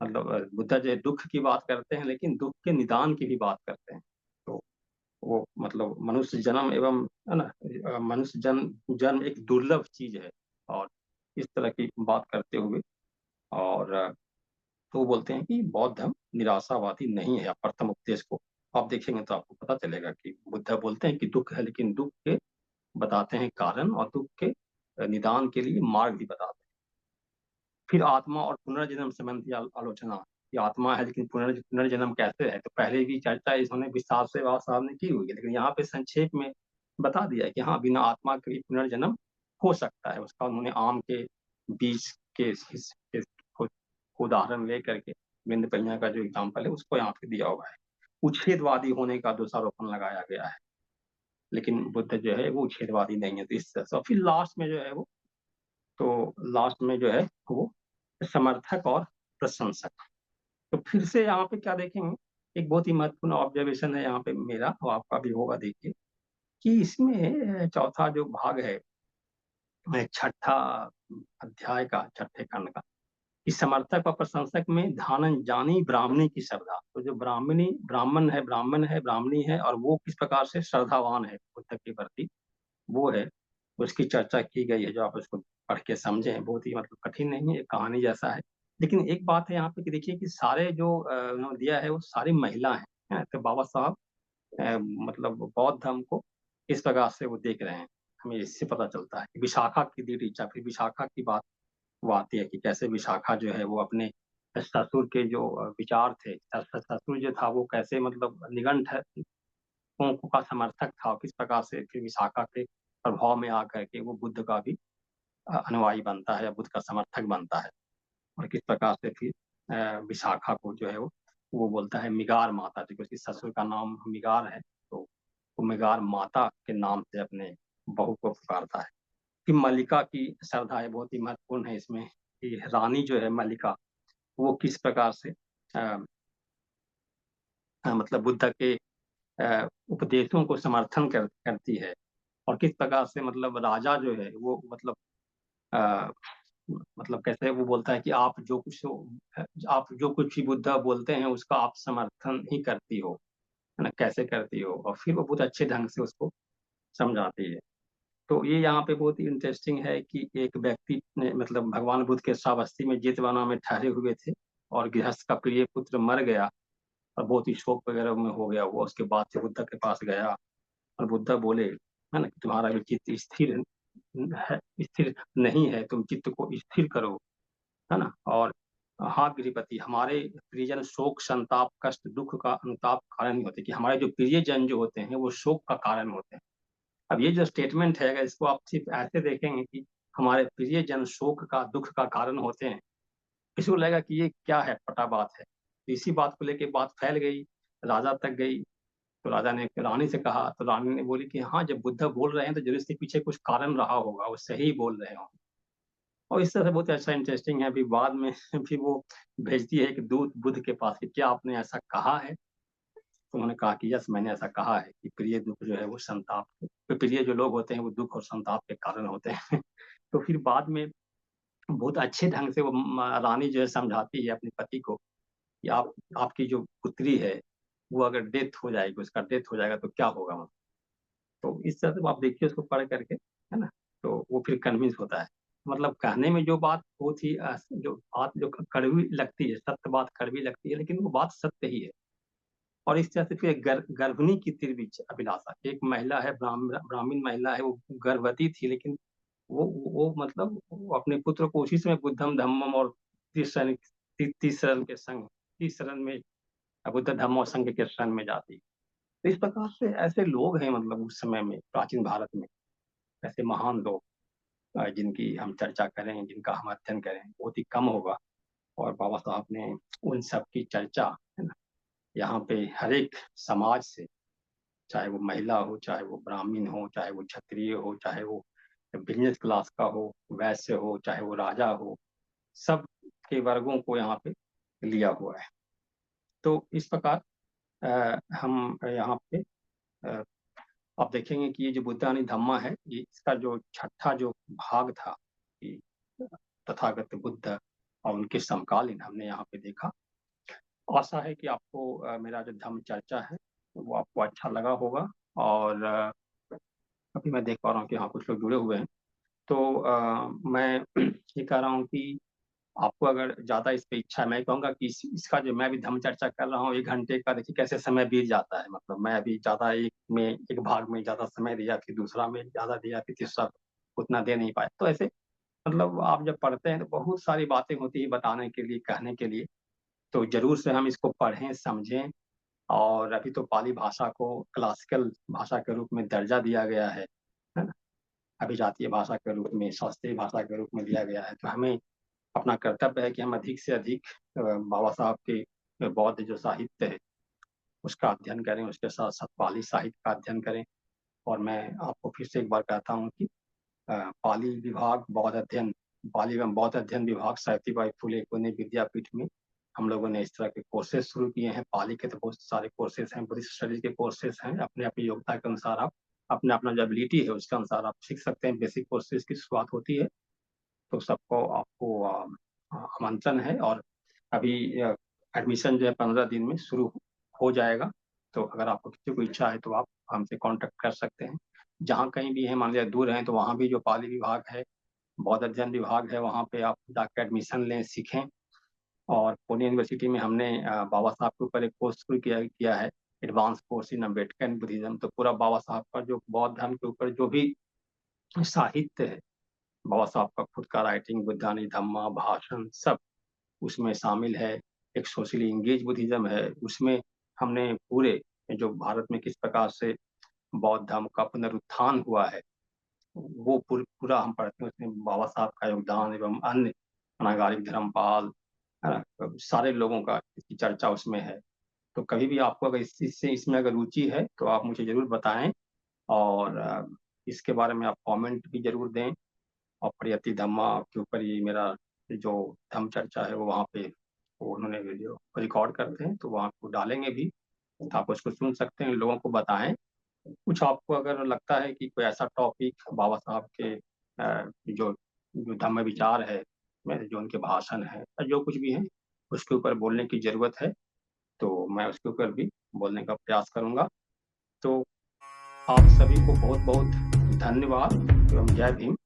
मतलब बुद्ध जो है दुख की बात करते हैं, लेकिन दुख के निदान की भी बात करते हैं। तो वो मतलब मनुष्य जन्म एवं है ना, मनुष्य जन्म जन्म एक दुर्लभ चीज है, और इस तरह की बात करते हुए और तो वो बोलते हैं कि बौद्ध धर्म निराशावादी नहीं है। प्रथम उपदेश को आप देखेंगे तो आपको पता चलेगा कि बुद्ध बोलते हैं कि दुख है, लेकिन दुख के बताते हैं कारण, और दुख के निदान के लिए मार्ग भी बताते हैं। फिर आत्मा और पुनर्जन्म संबंधी आलोचना कि आत्मा है लेकिन पुनर्जन्म कैसे है, तो पहले भी चर्चा इन्होंने विस्तार से बाबा साहब ने की हुई है, लेकिन यहाँ पे संक्षेप में बता दिया है कि हाँ, बिना आत्मा के भी पुनर्जन्म हो सकता है। उसका उन्होंने आम के बीज के हिस्से को उदाहरण लेकर के बिंद पहिया का जो एग्जाम्पल है उसको यहाँ पे दिया हुआ है। उच्छेदवादी होने का दोषारोपण लगाया गया है, लेकिन बुद्ध जो है वो उच्छेदवादी नहीं है। तो इस तरह से फिर लास्ट में जो है वो, तो लास्ट में जो है वो समर्थक और प्रशंसक। तो फिर से यहाँ पे क्या देखेंगे, एक बहुत ही महत्वपूर्ण ऑब्जर्वेशन है यहाँ पे मेरा और आपका भी होगा, देखिए कि इसमें चौथा जो भाग है छठा अध्याय का, छठे खंड का, कि समर्थक व प्रशंसक में धानन जानी ब्राह्मणी की श्रद्धा। तो जो ब्राह्मण है, ब्राह्मणी है, और वो किस प्रकार से श्रद्धावान है बुद्ध के प्रति, वो है, उसकी चर्चा की गई है। जो आप उसको पढ़ के समझे हैं, बहुत ही मतलब कठिन नहीं है, एक कहानी जैसा है। लेकिन एक बात है यहाँ पे कि देखिए कि सारे जो उन्होंने दिया है वो सारी महिला है। तो बाबा साहब मतलब बौद्ध धर्म को इस प्रकार से वो देख रहे हैं, हमें इससे पता चलता है। विशाखा की दी टीचा, फिर विशाखा की बात वो आती है कि कैसे विशाखा जो है वो अपने ससुर के जो विचार थे, ससुर जो था वो कैसे मतलब निगंठ का समर्थक था, किस प्रकार से फिर विशाखा के प्रभाव में आकर के वो बुद्ध का भी अनुयायी बनता है या बुद्ध का समर्थक बनता है। और किस प्रकार से फिर विशाखा को जो है वो बोलता है मिगार माता, क्योंकि उसकी ससुर का नाम मिगार है, तो वो मिगार माता के नाम से अपने बहू को पुकारता है। कि मल्लिका की श्रद्धा है, बहुत ही महत्वपूर्ण है इसमें, कि रानी जो है मल्लिका, वो किस प्रकार से मतलब बुद्ध के उपदेशों को समर्थन करती है, और किस प्रकार से मतलब राजा जो है वो मतलब अ, मतलब कैसे वो बोलता है कि आप जो कुछ भी बुद्ध बोलते हैं उसका आप समर्थन ही करती हो, है ना, कैसे करती हो, और फिर वो बहुत अच्छे ढंग से उसको समझाती है। तो ये यहाँ पे बहुत ही इंटरेस्टिंग है कि एक व्यक्ति ने मतलब भगवान बुद्ध के श्रावस्ती में जेतवना में ठहरे हुए थे, और गृहस्थ का प्रिय पुत्र मर गया, और बहुत ही शोक वगैरह में हो गया हुआ। उसके बाद से बुद्ध के पास गया, और बुद्ध बोले, है ना, कि तुम्हारा जो चित्त स्थिर नहीं है, तुम चित्त को स्थिर करो, है ना। और हाँ गृहपति, हमारे प्रियजन शोक संताप कष्ट दुख का अनुताप कारण नहीं होते, कि हमारे जो प्रियजन जो होते हैं वो शोक का कारण होते हैं। अब ये जो स्टेटमेंट है, अगर इसको आप सिर्फ ऐसे देखेंगे कि हमारे प्रियजन शोक का दुख का कारण होते हैं, किसी को लगेगा कि ये क्या है, पटा बात है। तो इसी बात को लेके बात फैल गई, राजा तक गई। तो राजा ने रानी से कहा, तो रानी ने बोली कि हाँ, जब बुद्ध बोल रहे हैं तो जरूर इसके पीछे कुछ कारण रहा होगा, वो सही बोल रहे हो। और इस तरह से बहुत अच्छा इंटरेस्टिंग है। अभी बाद में फिर वो भेजती है एक दूत बुद्ध के पास कि क्या आपने ऐसा कहा है। तो उन्होंने कहा कि यस, मैंने ऐसा कहा है कि प्रिय दुख जो है वो संताप, तो प्रिय जो लोग होते हैं वो दुख और संताप के कारण होते हैं। तो फिर बाद में बहुत अच्छे ढंग से वो रानी जो है समझाती है अपने पति को कि आपकी जो पुत्री है वो अगर डेथ हो जाएगी, उसका डेथ हो जाएगा तो क्या होगा, मतलब। तो इस तरह से आप देखिए उसको पढ़ करके, है ना, तो वो फिर कन्विंस होता है। मतलब कहने में जो बात बहुत ही जो बात जो कड़वी लगती है, सत्य बात कड़वी लगती है, लेकिन वो बात सत्य ही है। और इस तरह से फिर गर्भिणी की तिरबिच अभिलाषा, एक महिला है, ब्राह्मण महिला है, वो गर्भवती थी, लेकिन वो मतलब वो अपने पुत्र को उसी समय बुद्धम धम्मम और तीसरन के संग, तीसरन में बुद्ध धम्म और संघ के शरण में जाती। तो इस प्रकार से ऐसे लोग हैं, मतलब उस समय में प्राचीन भारत में ऐसे महान लोग जिनकी हम चर्चा करें, जिनका हम अध्ययन करें, बहुत ही कम होगा। और बाबा साहब ने उन सब की चर्चा, है ना, यहाँ पे हर एक समाज से, चाहे वो महिला हो, चाहे वो ब्राह्मण हो, चाहे वो क्षत्रिय हो, चाहे वो बिजनेस क्लास का हो, वैश्य हो, चाहे वो राजा हो, सब के वर्गों को यहाँ पे लिया हुआ है। तो इस प्रकार हम यहाँ पे आप देखेंगे कि ये जो बुद्धानी धम्मा है, ये इसका जो छठा जो भाग था, कि तथागत बुद्ध और उनके समकालीन, हमने यहाँ पे देखा। आशा है कि आपको मेरा जो धम्म चर्चा है वो आपको अच्छा लगा होगा। और अभी मैं देख पा रहा हूँ कि हाँ कुछ लोग जुड़े हुए हैं। तो मैं ये कह रहा हूँ कि आपको अगर ज़्यादा इस पे इच्छा है, मैं कहूँगा कि इसका जो मैं भी धम्म चर्चा कर रहा हूँ 1 घंटे का, देखिए कैसे समय बीत जाता है। मतलब मैं अभी ज़्यादा एक भाग में ज़्यादा समय दिया, फिर दूसरा में ज़्यादा दिया, फिर तीसरा उतना दे नहीं पाया। तो ऐसे मतलब आप जब पढ़ते हैं तो बहुत सारी बातें होती है बताने के लिए, कहने के लिए। तो जरूर से हम इसको पढ़ें, समझें। और अभी तो पाली भाषा को क्लासिकल भाषा के रूप में दर्जा दिया गया है ना, अभिजातीय भाषा के रूप में, शास्त्रीय भाषा के रूप में दिया गया है। तो हमें अपना कर्तव्य है कि हम अधिक से अधिक बाबा साहब के बौद्ध जो साहित्य है उसका अध्ययन करें, उसके साथ साथ पाली साहित्य का अध्ययन करें। और मैं आपको फिर से एक बार कहता हूँ कि पाली विभाग बौद्ध अध्ययन, पाली एवं बौद्ध अध्ययन विभाग सावित्रीबाई फुले पुणे विद्यापीठ में हम लोगों ने इस तरह के कोर्सेज शुरू किए हैं। पाली के तो बहुत सारे कोर्सेज हैं, बुद्धिस्ट स्टडीज के कोर्सेज हैं, अपने अपनी योग्यता के अनुसार आप अपने अपना जो एबिलिटी है उसके अनुसार आप सीख सकते हैं। बेसिक कोर्सेज की शुरुआत होती है, तो सबको आपको आमंत्रण है। और अभी एडमिशन जो है 15 दिन में शुरू हो जाएगा। तो अगर आपको किसी को इच्छा है तो आप हमसे कांटेक्ट कर सकते हैं। जहाँ कहीं भी है, मान लिया दूर हैं, तो वहाँ भी जो पाली विभाग है, बौद्ध अध्ययन विभाग है, वहाँ पे आप जाकर एडमिशन लें, सीखें। और पुणे यूनिवर्सिटी में हमने बाबा साहब के ऊपर एक कोर्स शुरू किया है, advance course in Ambedkar Buddhism. तो पूरा बाबा साहब का जो बौद्ध धर्म के ऊपर जो भी साहित्य है, बाबा साहब का खुद का राइटिंग, बुद्धानी धम्मा, भाषण, सब उसमें शामिल है। एक सोशली इंगेज बुद्धिज्म है, उसमें हमने पूरे जो भारत में किस प्रकार से बौद्ध धर्म का पुनरुत्थान हुआ है, वो पूरा हम पढ़ते हैं। उसमें बाबा साहब का योगदान एवं अन्य अनागारिक धर्मपाल, है ना, सारे लोगों का इसकी चर्चा उसमें है। तो कभी भी आपको अगर इससे इसमें अगर रुचि है तो आप मुझे जरूर बताएं, और इसके बारे में आप कमेंट भी जरूर दें। और प्रियति धम्मा के ऊपर ये मेरा जो धम्म चर्चा है वो वहाँ पे वो उन्होंने वीडियो रिकॉर्ड करते हैं, तो वहाँ को डालेंगे भी, तो आप उसको सुन सकते हैं, लोगों को बताएं। कुछ आपको अगर लगता है कि कोई ऐसा टॉपिक बाबा साहब के जो जो धम्म विचार है, जो उनके भाषण है या जो कुछ भी है, उसके ऊपर बोलने की जरूरत है, तो मैं उसके ऊपर भी बोलने का प्रयास करूंगा। तो आप सभी को बहुत बहुत धन्यवाद एवं जय भीम।